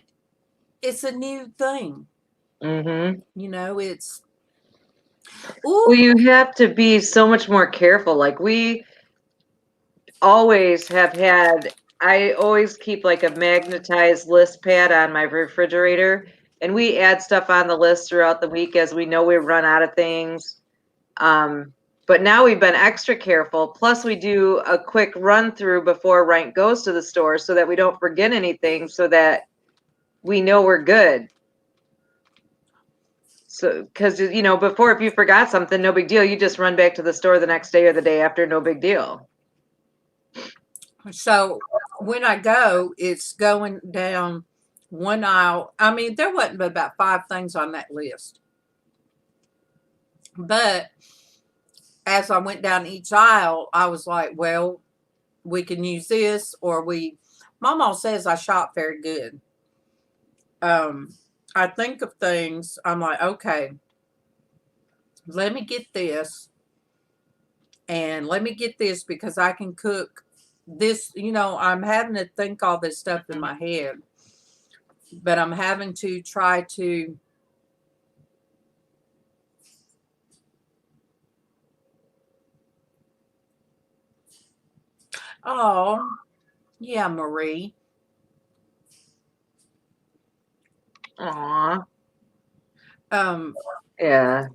it's a new thing. You know, it's... Ooh. Well, you have to be so much more careful. Like we always have had, I always keep like a magnetized list pad on my refrigerator, and we add stuff on the list throughout the week as we know we run out of things. But now we've been extra careful. Plus we do a quick run through before Rank goes to the store so that we don't forget anything, so that we know we're good. So, because, you know, before, if you forgot something, no big deal. You just run back to the store the next day or the day after, no big deal. So when I go, it's going down 1 aisle. I mean, there wasn't but about 5 things on that list. But as I went down each aisle, I was like, well, we can use this, or MawMaw says I shop very good. I think of things, I'm like, okay, let me get this, and let me get this because I can cook this. You know, I'm having to think all this stuff in my head, but I'm having to try to oh, yeah, Marie. Aw. Yeah.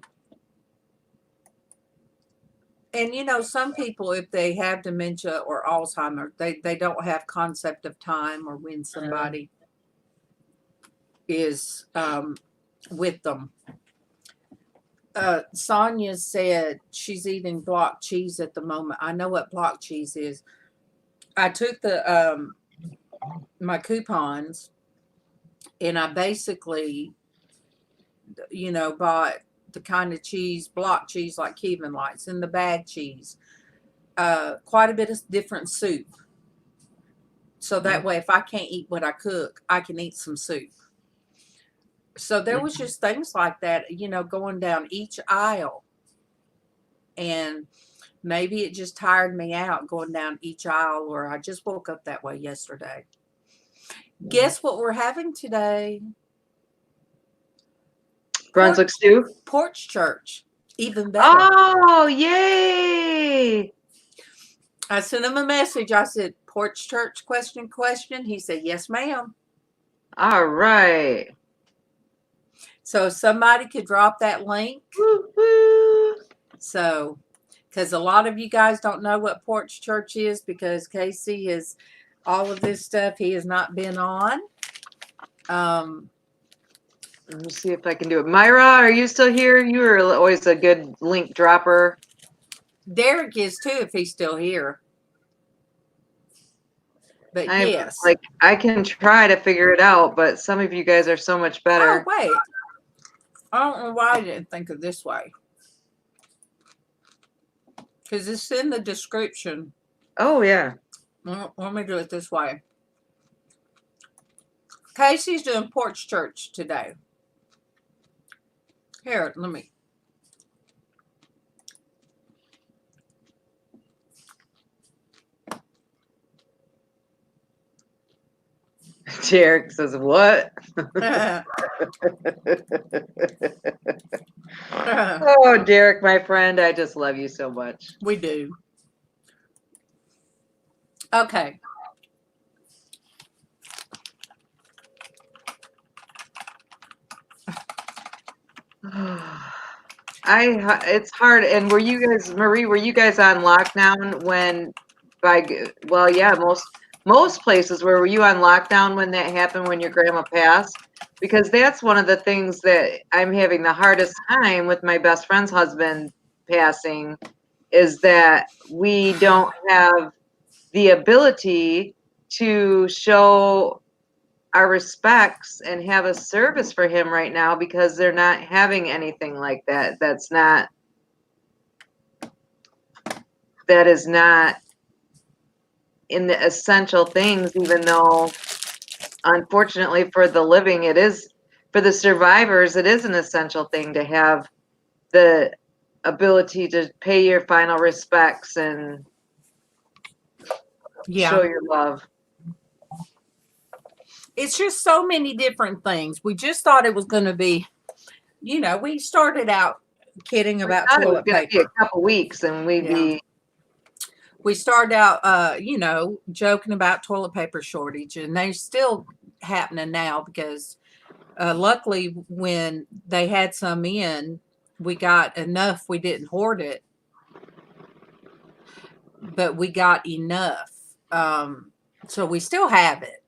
And, you know, some people, if they have dementia or Alzheimer's, they don't have concept of time or when somebody is with them. Sonia said she's eating block cheese at the moment. I know what block cheese is. I took the my coupons, and I basically, you know, bought the kind of cheese, block cheese like Kevin likes, and the bag cheese. Quite a bit of different soup. So that way, if I can't eat what I cook, I can eat some soup. So there was just things like that, going down each aisle. And maybe it just tired me out going down each aisle, or I just woke up that way yesterday. Guess what we're having today? Brunswick stew? Porch Church. Even better. Oh, yay! I sent him a message. I said, Porch Church, question. He said, yes, ma'am. All right. So if somebody could drop that link. Woo-hoo. So, because a lot of you guys don't know what Porch Church is, because Casey is all of this stuff he has not been on. Let me see if I can do it. Myra, are you still here? You were always a good link dropper. Derek is too, if he's still here. But yes. I can try to figure it out, but some of you guys are so much better. Oh, wait. I don't know why I didn't think of this way. Because it's in the description. Oh, yeah. Well, let me do it this way. Casey's doing Porch Church today. Here, let me. Derek says, what? Oh, Derek, my friend, I just love you so much. We do. Okay. It's hard. And were you guys, Marie, were you guys on lockdown when most places, were you on lockdown when that happened, when your grandma passed? Because that's one of the things that I'm having the hardest time with my best friend's husband passing, is that we don't have the ability to show our respects and have a service for him right now, because they're not having anything like that. That is not in the essential things, even though unfortunately for the living, it is, for the survivors, it is an essential thing to have the ability to pay your final respects and show your love. It's just so many different things. We just thought it was going to be, we started out kidding about toilet paper. Be a couple weeks and we started out, joking about toilet paper shortage, and they're still happening now, because luckily when they had some in, we got enough. We didn't hoard it, but we got enough. So we still have it.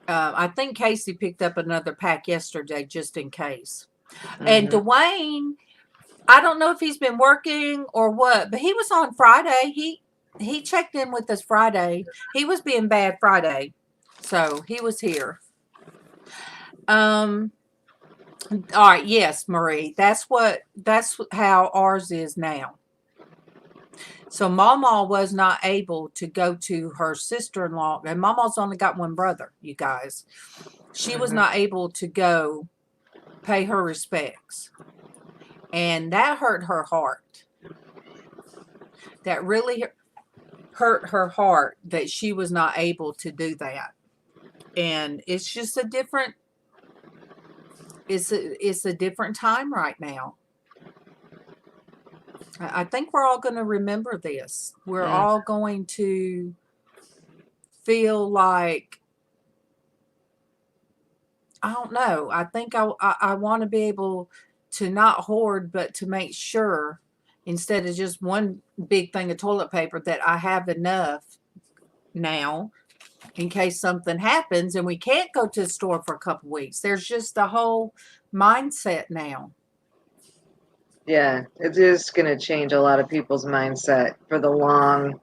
I think Casey picked up another pack yesterday just in case. Mm-hmm. And Dwayne, I don't know if he's been working or what, but he was on Friday. He checked in with us Friday. He was being bad Friday, so he was here. All right, yes, Marie. That's how ours is now. So MawMaw was not able to go to her sister-in-law, and MawMaw's only got one brother, you guys. She was not able to go pay her respects. And that hurt her heart. That really hurt her heart that she was not able to do that. And it's just a different time right now. I think we're all going to remember this. We're all going to feel like, I don't know. I think I want to be able to not hoard, but to make sure, instead of just one big thing of toilet paper, that I have enough now in case something happens and we can't go to the store for a couple weeks. There's just a whole mindset now. Yeah, it is going to change a lot of people's mindset for the long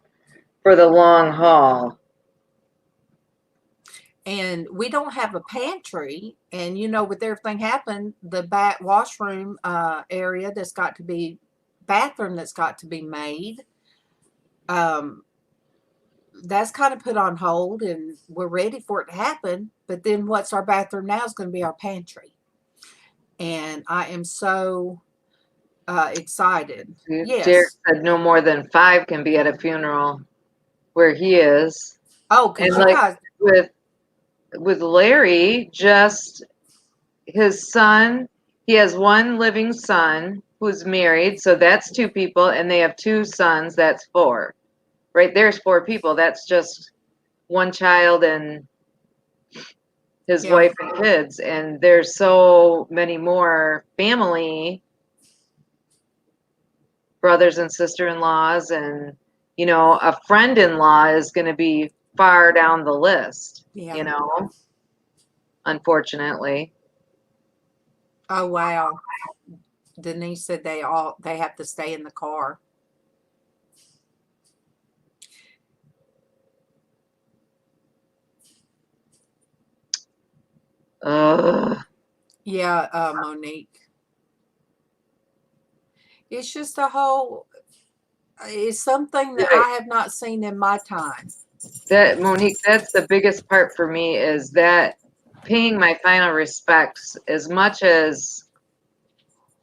haul. And we don't have a pantry, and with everything happened, the back washroom area bathroom that's got to be made, that's kind of put on hold, and we're ready for it to happen. But then what's our bathroom now is going to be our pantry. And I am so excited. Derek Yes. said no more than 5 can be at a funeral where he is. Oh, because And you like guys, with Larry, just his son, he has one living son who's married, so that's 2 people, and they have 2 sons, that's 4. Right there's 4 people. That's just one child and his yeah, wife and kids, and there's so many more family, brothers and sister-in-laws, and a friend-in-law is going to be far down the list, yeah. unfortunately. Oh, wow. Denise said they have to stay in the car. Yeah, Monique. It's just it's something that Right. I have not seen in my time. That Monique, that's the biggest part for me, is that paying my final respects. As much as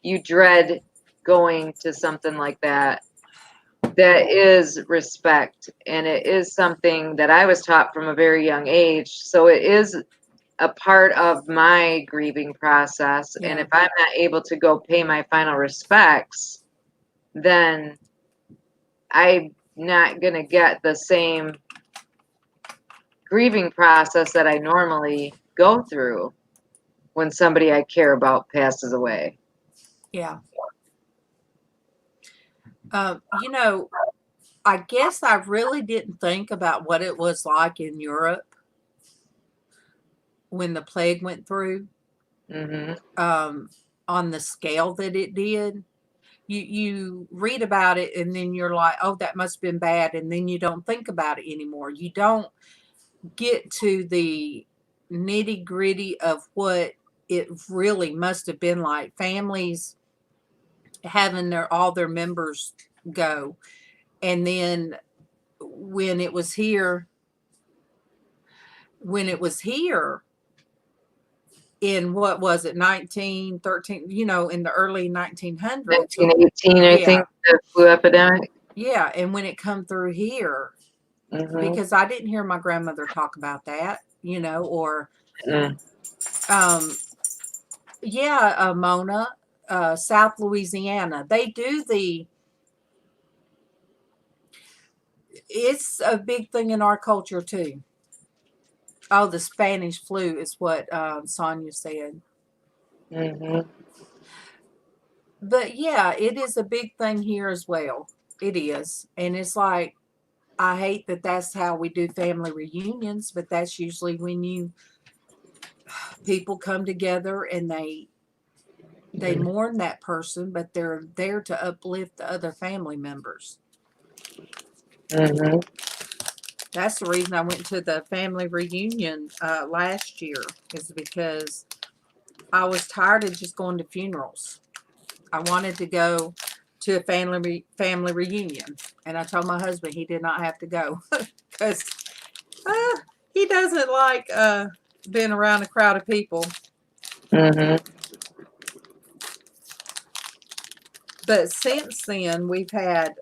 you dread going to something like that, that is respect, and it is something that I was taught from a very young age. So it is a part of my grieving process. And Yeah. if I'm not able to go pay my final respects, then I'm not going to get the same grieving process that I normally go through when somebody I care about passes away. Yeah. I guess I really didn't think about what it was like in Europe when the plague went through, Hmm. on the scale that it did. You read about it and then you're like, oh, that must have been bad. And then you don't think about it anymore. You don't get to the nitty gritty of what it really must have been like. Families having all their members go. And then when it was here, in what was it, 1913, in the early 1900s. 1918, I think, Yeah. the flu epidemic. Yeah. And when it come through here, Hmm. because I didn't hear my grandmother talk about that, or, Mona, South Louisiana, they do it's a big thing in our culture too. Oh, the Spanish flu is what Sonia said. Hmm. But yeah, it is a big thing here as well. It is. And it's like, I hate that that's how we do family reunions, but that's usually when people come together and they mourn that person, but they're there to uplift the other family members. Hmm. That's the reason I went to the family reunion last year, is because I was tired of just going to funerals. I wanted to go to a family reunion, and I told my husband he did not have to go because he doesn't like being around a crowd of people. Hmm. But since then, we've had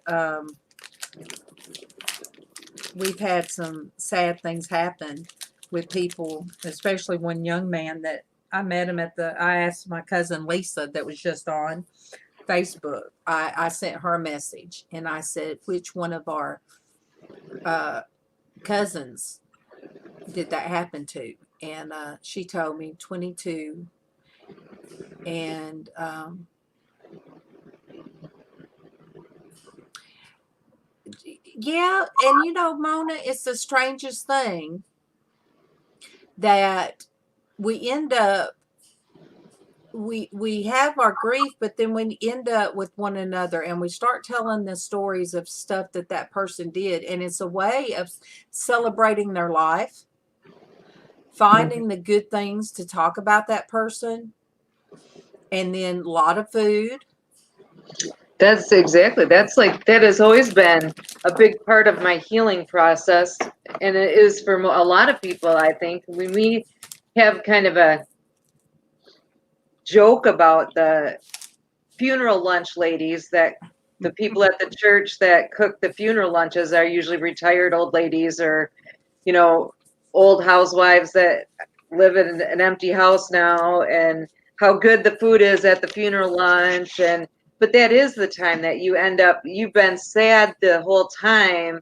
some sad things happen with people, especially one young man that I met him I asked my cousin Lisa that was just on Facebook. I sent her a message and I said, which one of our cousins did that happen to? And she told me 22. And yeah, and Mona, it's the strangest thing that we end up we have our grief, but then we end up with one another and we start telling the stories of stuff that person did, and it's a way of celebrating their life, finding the good things to talk about that person, and then a lot of food. That's that has always been a big part of my healing process. And it is for a lot of people, I think, when we have kind of a joke about the funeral lunch ladies, that the people at the church that cook the funeral lunches are usually retired old ladies, or, you know, old housewives that live in an empty house now, and how good the food is at the funeral lunch. And but that is the time that you end up, you've been sad the whole time,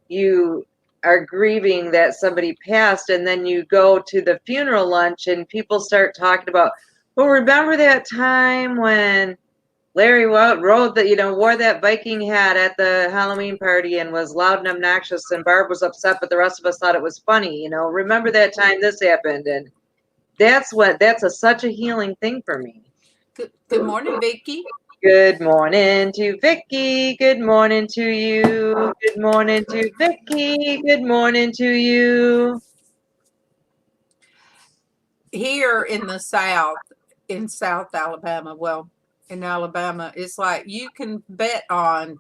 you are grieving that somebody passed, and then you go to the funeral lunch and people start talking about, well, remember that time when Larry rode that, wore that Viking hat at the Halloween party and was loud and obnoxious, and Barb was upset, but the rest of us thought it was funny. Remember that time this happened, and that's such a healing thing for me. Good morning, Vicki. Good morning to Vicki. Good morning to you. Good morning to Vicki. Good morning to you. Here in the South, in South Alabama, well, in Alabama, it's like you can bet on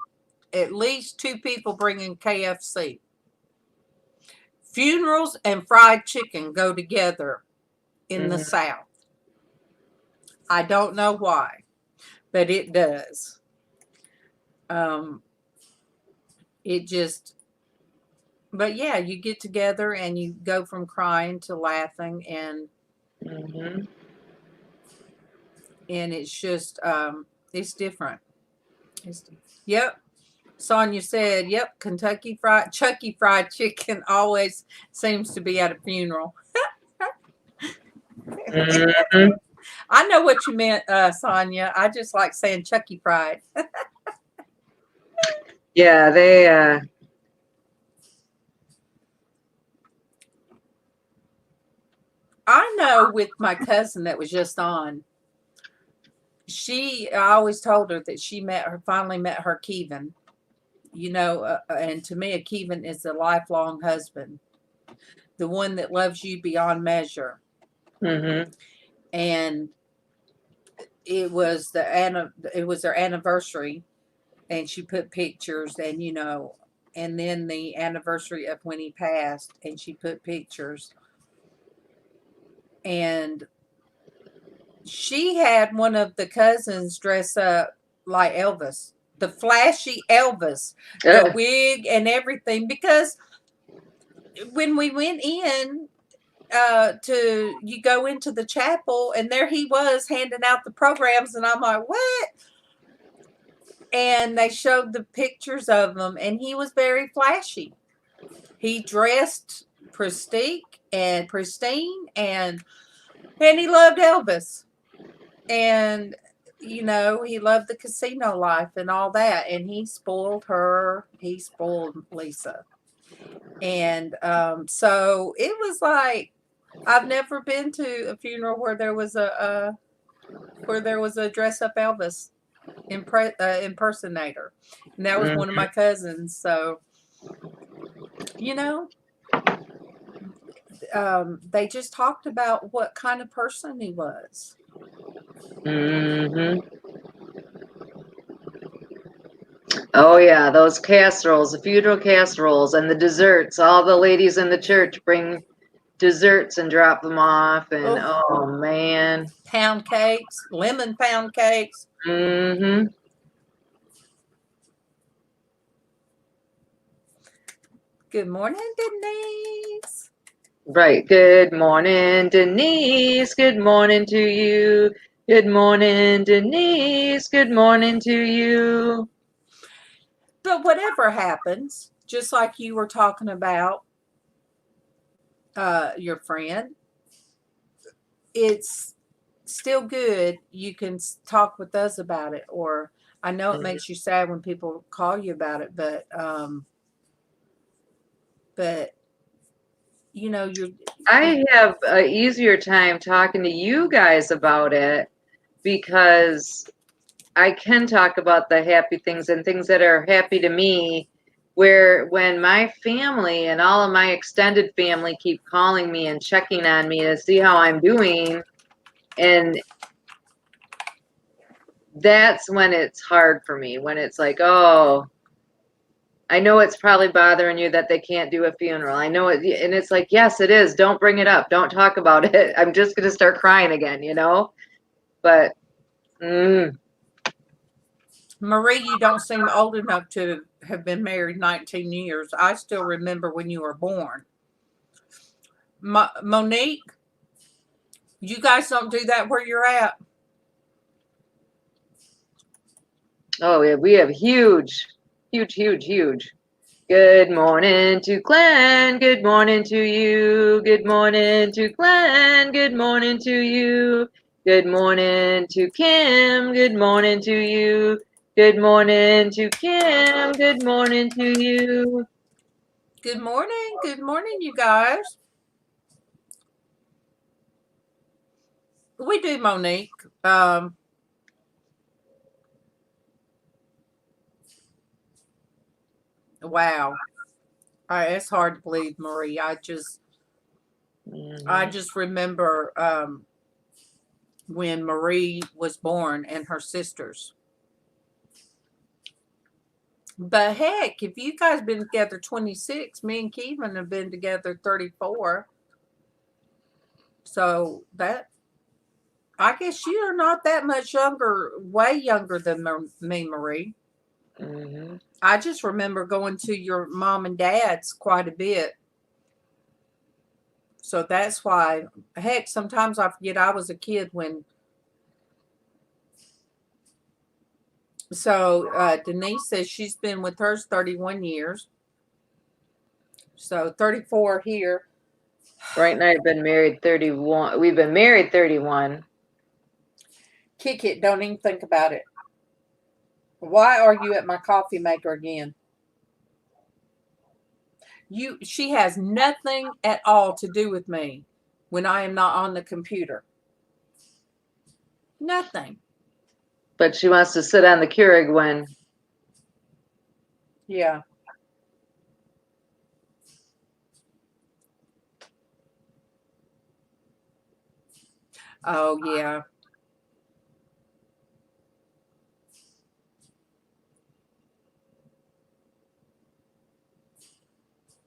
at least 2 people bringing KFC. Funerals and fried chicken go together in the South. I don't know why, but it does. It just, but yeah, you get together and you go from crying to laughing, and and it's just, it's different. Yep. Sonia said, yep, Chucky Fried Chicken always seems to be at a funeral. I know what you meant, Sonia. I just like saying Chucky Fried. Yeah, they I know with my cousin that was just on, I always told her that she finally met her Kevin, and to me, a Kevin is a lifelong husband, the one that loves you beyond measure. And it was their anniversary, and she put pictures, and and then the anniversary of when he passed, and she put pictures. And she had one of the cousins dress up like Elvis, the flashy Elvis, the wig and everything, because when we went in you go into the chapel, and there he was handing out the programs, and I'm like, what? And they showed the pictures of him, and he was very flashy. He dressed pristine, and he loved Elvis. And, he loved the casino life and all that. And he spoiled her. He spoiled Lisa. And so it was like, I've never been to a funeral where there was a dress up Elvis impersonator. And that was one of my cousins. So, they just talked about what kind of person he was. Oh yeah, those casseroles, the funeral casseroles, and the desserts. All the ladies in the church bring desserts and drop them off, and oh man, pound cakes, lemon pound cakes. Good morning, Denise. Right. Good morning, Denise. Good morning to you. Good morning, Denise. Good morning to you. But whatever happens, just like you were talking about your friend, it's still good. You can talk with us about it, or I know it makes you sad when people call you about it, but I have an easier time talking to you guys about it, because I can talk about the happy things and things that are happy to me, where when my family and all of my extended family keep calling me and checking on me to see how I'm doing, and that's when it's hard for me, when it's like, oh, I know it's probably bothering you that they can't do a funeral. I know it. And it's like, yes, it is. Don't bring it up. Don't talk about it. I'm just going to start crying again, But Marie, you don't seem old enough to have been married 19 years. I still remember when you were born. Monique, you guys don't do that where you're at? oh yeah, we have huge. Good morning to Glenn. Good morning to you. Good morning to Glenn. Good morning to you. Good morning to Kim. Good morning to you. Good morning to Kim. Good morning to you. Good morning. Good morning, you guys. We do, Monique. Wow. It's hard to believe, Marie. I just remember when Marie was born and her sisters. But heck, if you guys been together 26, me and Kevin have been together 34. So that, I guess you're not that much younger, way younger than me, Marie. Mm-hmm. I just remember going to your mom and dad's quite a bit. So that's why, heck, sometimes I forget I was a kid when. So Denise says she's been with hers 31 years. So 34 here. Right now, I've been married 31. We've been married 31. Kick it. Don't even think about it. Why are you at my coffee maker again? She has nothing at all to do with me when I am not on the computer. Nothing. But she wants to sit on the Keurig when. Yeah. Oh, yeah.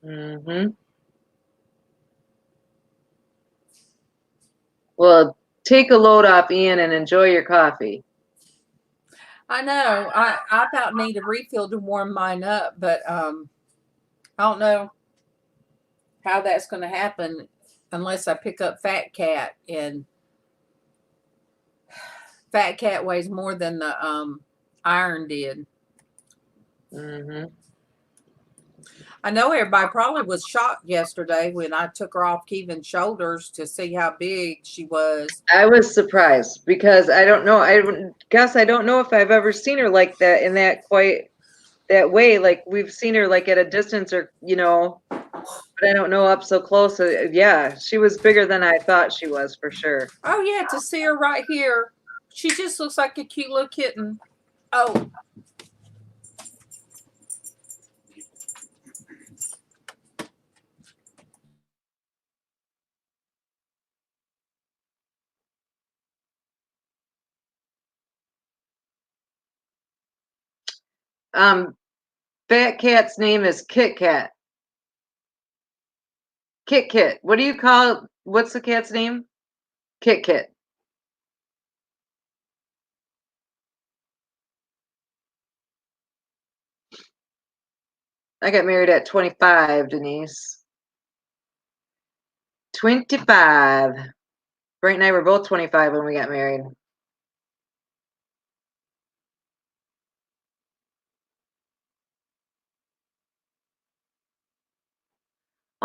Mm-hmm. Well, take a load off Ian and enjoy your coffee. I know. I about need a refill to warm mine up, but I don't know how that's going to happen unless I pick up Fat Cat, and Fat Cat weighs more than the iron did. Mm-hmm. I know everybody probably was shocked yesterday when I took her off Kevin's shoulders to see how big she was. I was surprised because I don't know. I guess I don't know if I've ever seen her like that in that quite that way. Like we've seen her like at a distance or, but I don't know up so close. Yeah, she was bigger than I thought she was for sure. Oh, yeah, to see her right here. She just looks like a cute little kitten. Oh. Fat Cat's name is Kit Kat. Kit Kit. What do you call? What's the cat's name? Kit Kit. I got married at 25, Denise. 25. Brent and I were both 25 when we got married.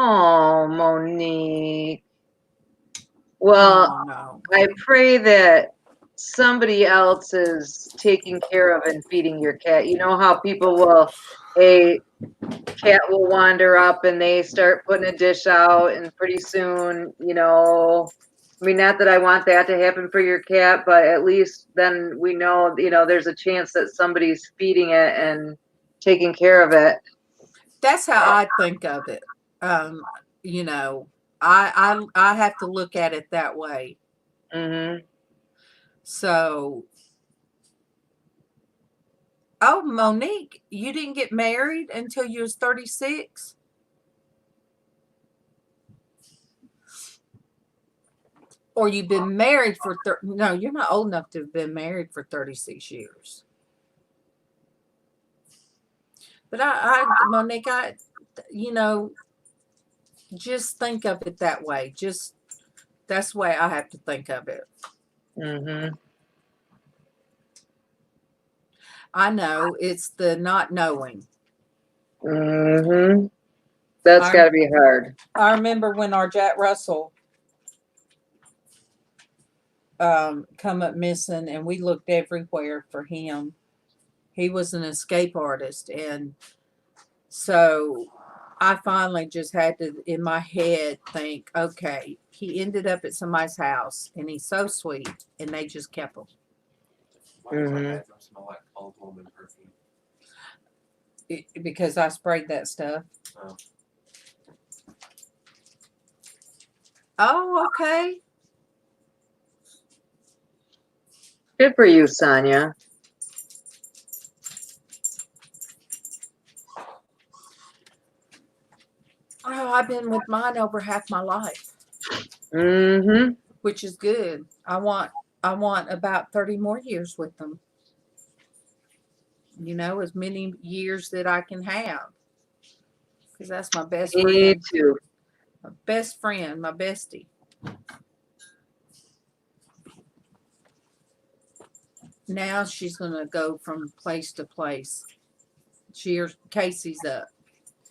Oh, Monique. Well, Oh, no. I pray that somebody else is taking care of and feeding your cat. You know how people will, a cat will wander up and they start putting a dish out, and pretty soon, I mean, not that I want that to happen for your cat, but at least then we know, there's a chance that somebody's feeding it and taking care of it. That's how I think of it. You know, I have to look at it that way. Mm-hmm. So, oh, Monique, you didn't get married until you was 36? or you've been married for no, you're not old enough to have been married for 36 years. But Monique, just think of it that way. Just that's the way I have to think of it. Mm-hmm. I know it's the not knowing. Mm-hmm. That's got to be hard. I remember when our Jack Russell come up missing, and we looked everywhere for him. He was an escape artist, and so I finally just had to, in my head, think, okay, he ended up at somebody's house, and he's so sweet, and they just kept him. Mm-hmm. Because I sprayed that stuff. Oh, okay. Good for you, Sonia. Oh, I've been with mine over half my life. Mm-hmm. Which is good. I want about 30 more years with them. As many years that I can have. Because that's my best friend. Me too. My best friend, my bestie. Now she's going to go from place to place. Casey's up.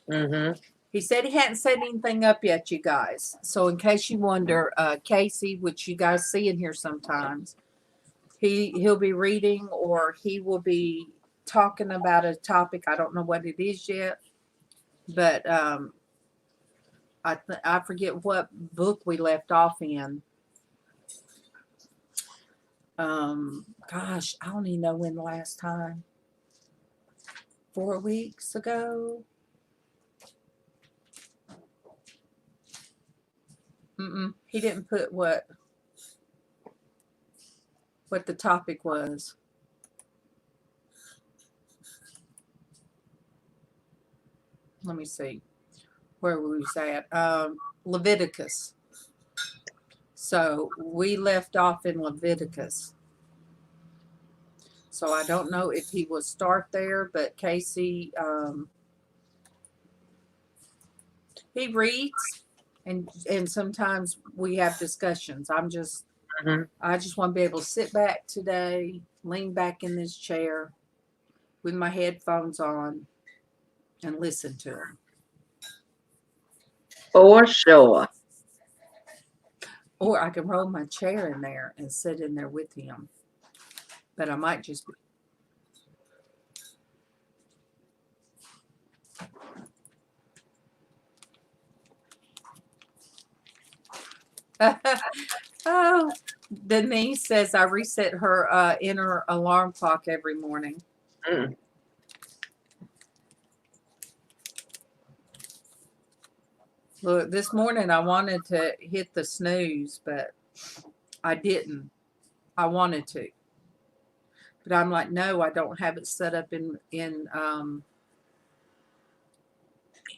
Mm-hmm. He said he hadn't set anything up yet, you guys. So in case you wonder, Casey, which you guys see in here sometimes, he'll be reading or he will be talking about a topic. I don't know what it is yet, but I forget what book we left off in. Gosh, I don't even know when the last time. 4 weeks ago. He didn't put what the topic was. Let me see where we was at. Leviticus. So we left off in Leviticus. So I don't know if he will start there, but Casey, he reads and sometimes we have discussions. I just want to be able to sit back today, lean back in this chair with my headphones on and listen to him. For sure. Or I can roll my chair in there and sit in there with him. But I might just be. Oh, Denise says I reset her inner alarm clock every morning. Look, this morning I wanted to hit the snooze, but I didn't. I wanted to. But I'm like, no, I don't have it set up in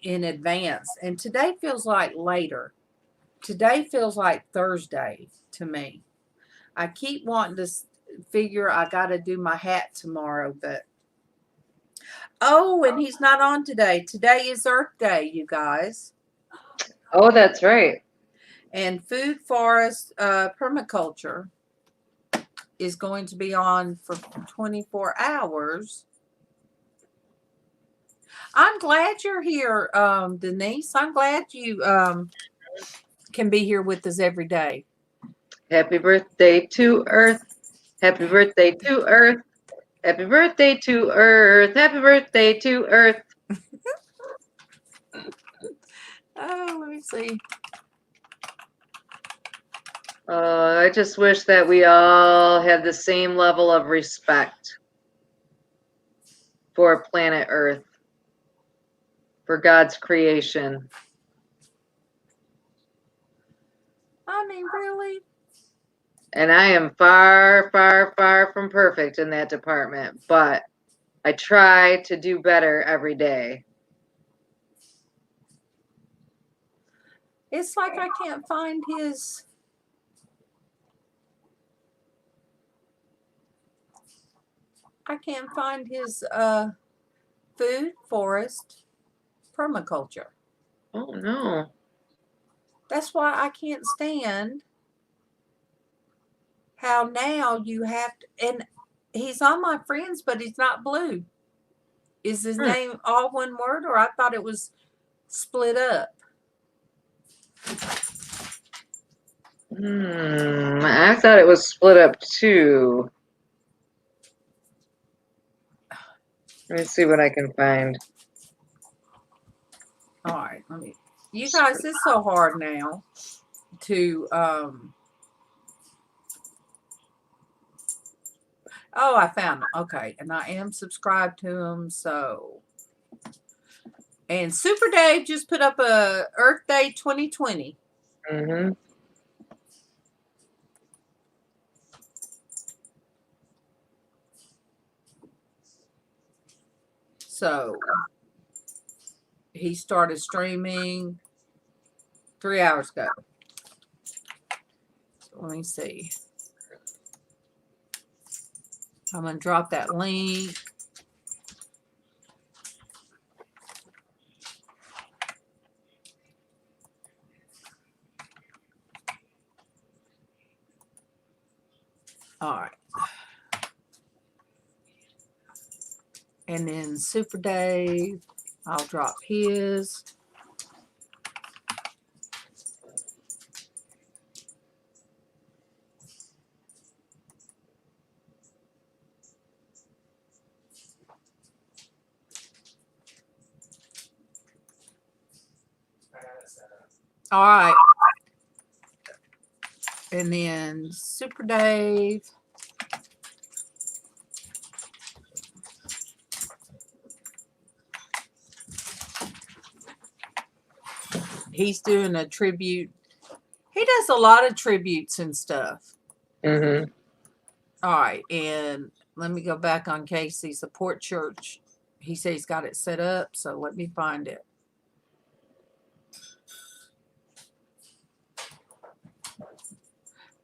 advance. And today feels like later. Today feels like Thursday to me. I keep wanting to figure I got to do my hat tomorrow, but oh, and he's not on today. Today is Earth Day, you guys. Oh, that's right. And Food Forest Permaculture is going to be on for 24 hours. I'm glad you're here, Denise. I'm glad you can be here with us every day. Happy birthday to Earth. Happy birthday to Earth. Happy birthday to Earth. Happy birthday to Earth. Oh, let me see. I just wish that we all had the same level of respect for planet Earth, for God's creation. I mean, really? And I am far, far, far from perfect in that department, but I try to do better every day. It's like I can't find his I can't find his food forest permaculture. Oh no. That's why I can't stand how now you have to, and he's on my friends, but he's not blue. Is his name all one word, or I thought it was split up? I thought it was split up too. Let me see what I can find. All right, let me. You guys, it's so hard now to. Oh, I found him. Okay, and I am subscribed to him, so. And Super Dave just put up a Earth Day 2020. Mm-hmm. So he started streaming 3 hours ago. So let me see. I'm going to drop that link. All right. And then Super Dave, I'll drop his. All right. And then Super Dave. He's doing a tribute. He does a lot of tributes and stuff. Mm-hmm. All right. And let me go back on Casey's. The Porch Church. He says he's got it set up. So let me find it.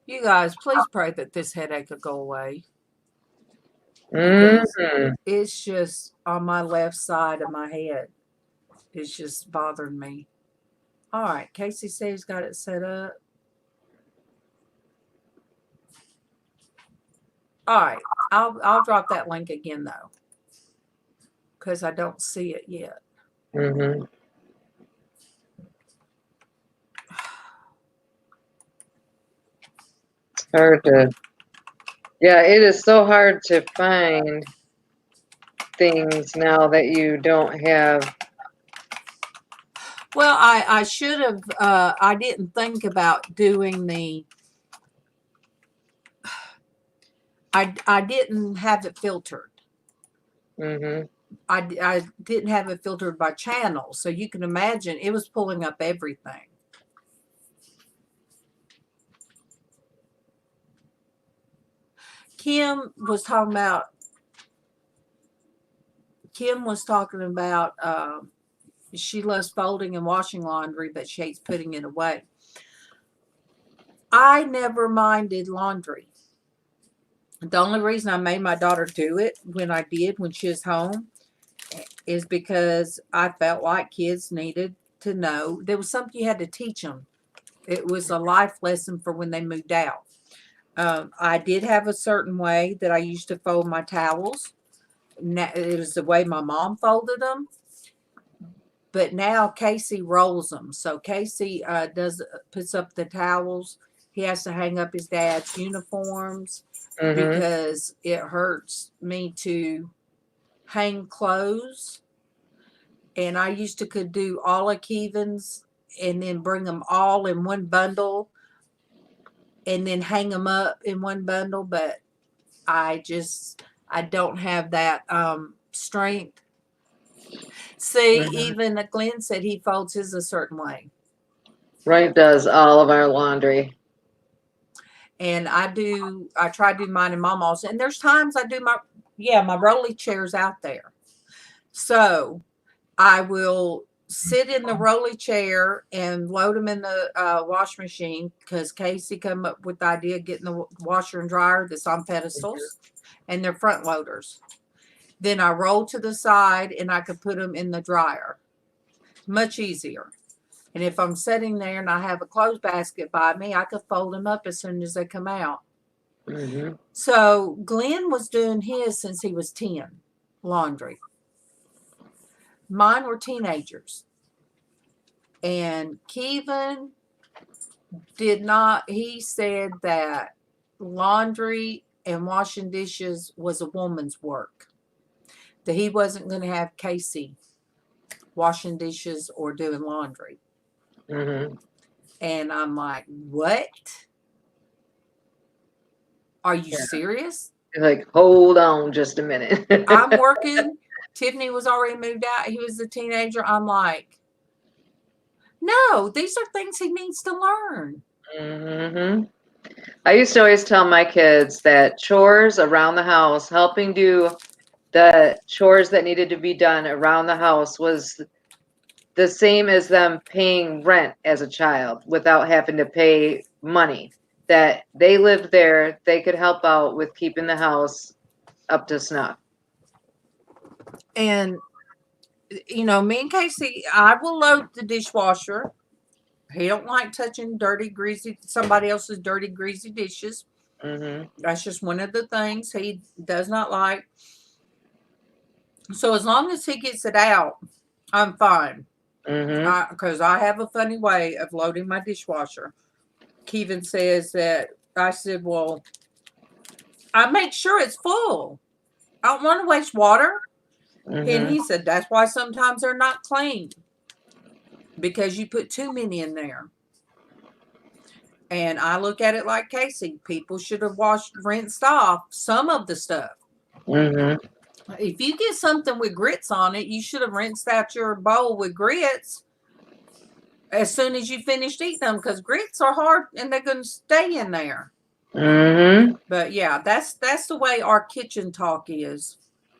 You guys, please pray that this headache will go away. Mm-hmm. It's just on my left side of my head. It's just bothering me. All right. Casey says he's got it set up. All right. I'll drop that link again, though, because I don't see it yet. Mm-hmm. Hard to, yeah, it is so hard to find things now that you don't have. Well, I should have, I didn't think about doing the, I didn't have it filtered. Mm-hmm. I didn't have it filtered by channel. So you can imagine it was pulling up everything. Kim was talking about she loves folding and washing laundry, but she hates putting it away. I never minded laundry. The only reason I made my daughter do it when she was home is because I felt like kids needed to know. There was something you had to teach them. It was a life lesson for when they moved out. I did have a certain way that I used to fold my towels. It was the way my mom folded them. But now Casey rolls them. So Casey puts up the towels. He has to hang up his dad's uniforms because it hurts me to hang clothes. And I used to could do all of Kevin's and then bring them all in one bundle and then hang them up in one bundle. But I don't have that strength. See, even Glenn said he folds his a certain way. Right does all of our laundry. And I try to do mine in MawMaw's. And there's times I do my rolly chair's out there. So I will sit in the rolly chair and load them in the wash machine because Casey come up with the idea of getting the washer and dryer that's on pedestals and they're front loaders. Then I roll to the side and I could put them in the dryer. Much easier. And if I'm sitting there and I have a clothes basket by me, I could fold them up as soon as they come out. Mm-hmm. So Glenn was doing his since he was 10, laundry. Mine were teenagers. And Kevin did not, he said that laundry and washing dishes was a woman's work. That he wasn't going to have Casey washing dishes or doing laundry. Mm-hmm. And I'm like, what? Are you serious? Like, hold on just a minute. I'm working. Tiffany was already moved out. He was a teenager. I'm like, no, these are things he needs to learn. Mm-hmm. I used to always tell my kids that chores around the house, helping do the chores that needed to be done around the house, was the same as them paying rent as a child without having to pay money. That they lived there, they could help out with keeping the house up to snuff. And, you know, me and Casey, I will load the dishwasher. He don't like touching dirty, greasy, somebody else's dirty, greasy dishes. Mm-hmm. That's just one of the things he does not like. So as long as he gets it out, I'm fine. Mm-hmm. Because I have a funny way of loading my dishwasher. Kevin says that, I said, well, I make sure it's full. I don't want to waste water. Mm-hmm. And he said, that's why sometimes they're not clean. Because you put too many in there. And I look at it like Casey. People should have rinsed off some of the stuff. Mm-hmm. If you get something with grits on it, you should have rinsed out your bowl with grits as soon as you finished eating them, because grits are hard and they're going to stay in there. Mm-hmm. But yeah, that's the way our kitchen talk is.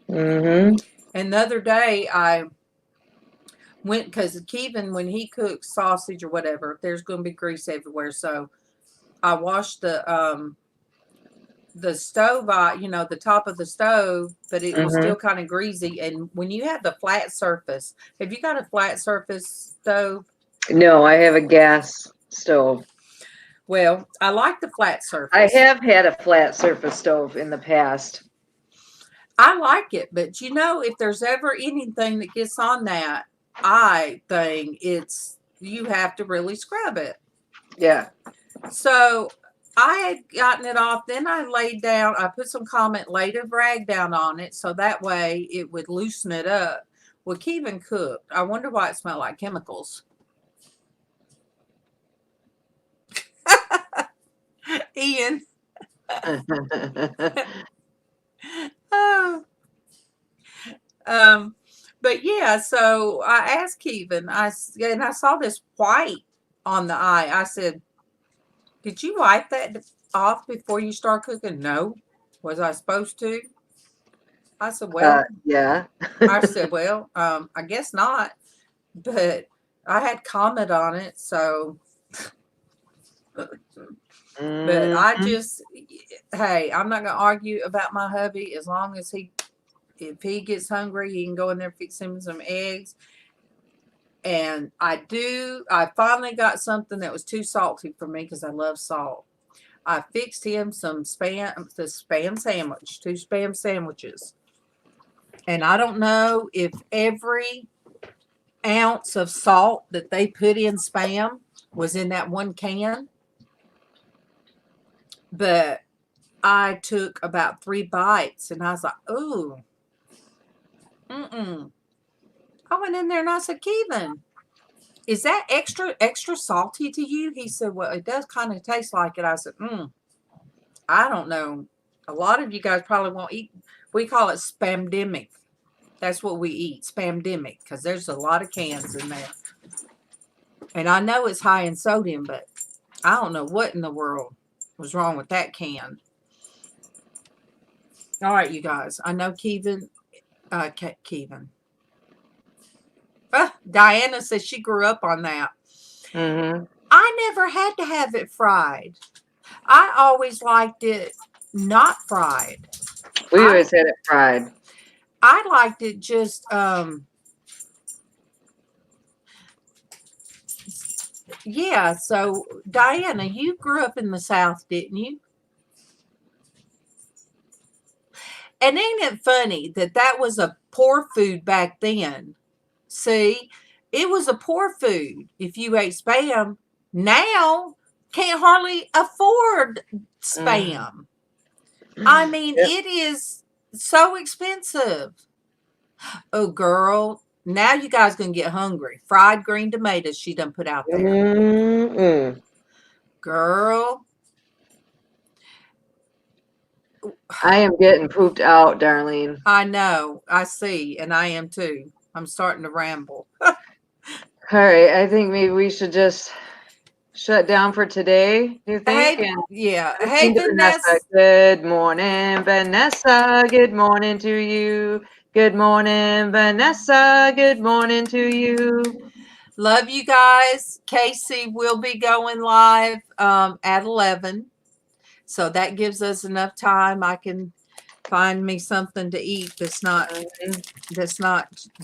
Mm-hmm. And the other day I went, because Kevin, when he cooks sausage or whatever, there's going to be grease everywhere. So I washed the stove, you know, the top of the stove, but it was still kind of greasy. And when you have the flat surface, have you got a flat surface stove? No, I have a gas stove. Well, I like the flat surface. I have had a flat surface stove in the past. I like it, but you know, if there's ever anything that gets on that thing, you have to really scrub it. Yeah. So I had gotten it off. Then I laid down, I put some comment, laid a rag down on it so that way it would loosen it up. Well, Kevin cooked. I wonder why it smelled like chemicals. Ian. But yeah, so I asked Kevin, and I saw this white on the eye. I said, did you wipe that off before you start cooking? No. Was I supposed to? I said, well, yeah. I said, well, I guess not. But I had comment on it, so. But I just, hey, I'm not going to argue about my hubby as long as if he gets hungry, he can go in there and fix him some eggs. And I finally got something that was too salty for me because I love salt. I fixed him the spam sandwich, 2 spam sandwiches. And I don't know if every ounce of salt that they put in spam was in that one can. But I took about 3 bites and I was like, ooh. I went in there and I said, Kevin, is that extra salty to you? He said, well, it does kind of taste like it. I said, I don't know. A lot of you guys probably won't eat. We call it spamdemic. That's what we eat, spamdemic, because there's a lot of cans in there. And I know it's high in sodium, but I don't know what in the world was wrong with that can. All right, you guys. I know Kevin. Diana says she grew up on that. Mm-hmm. I never had to have it fried. I always liked it not fried. We always had it fried. I liked it just yeah. So Diana, you grew up in the South, didn't you? And ain't it funny that was a poor food back then? See, it was a poor food if you ate Spam. Now can't hardly afford Spam. I mean, Yep. it is so expensive. Oh, girl. Now you guys going to get hungry. Fried green tomatoes she done put out there. Mm-mm. Girl. I am getting pooped out, Darlene. I know. I see. And I am too. I'm starting to ramble. All right. I think maybe we should just shut down for today, you think? Hey, And yeah. listening Hey, to Vanessa. Good morning, Vanessa. Good morning to you. Good morning, Vanessa. Good morning to you. Love you guys. Casey will be going live at 11. So that gives us enough time. I can find me something to eat that's not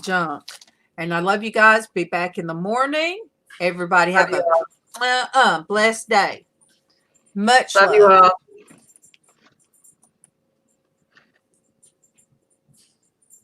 junk. And I love you guys. Be back in the morning. Everybody have a blessed day. Much Love you love. all.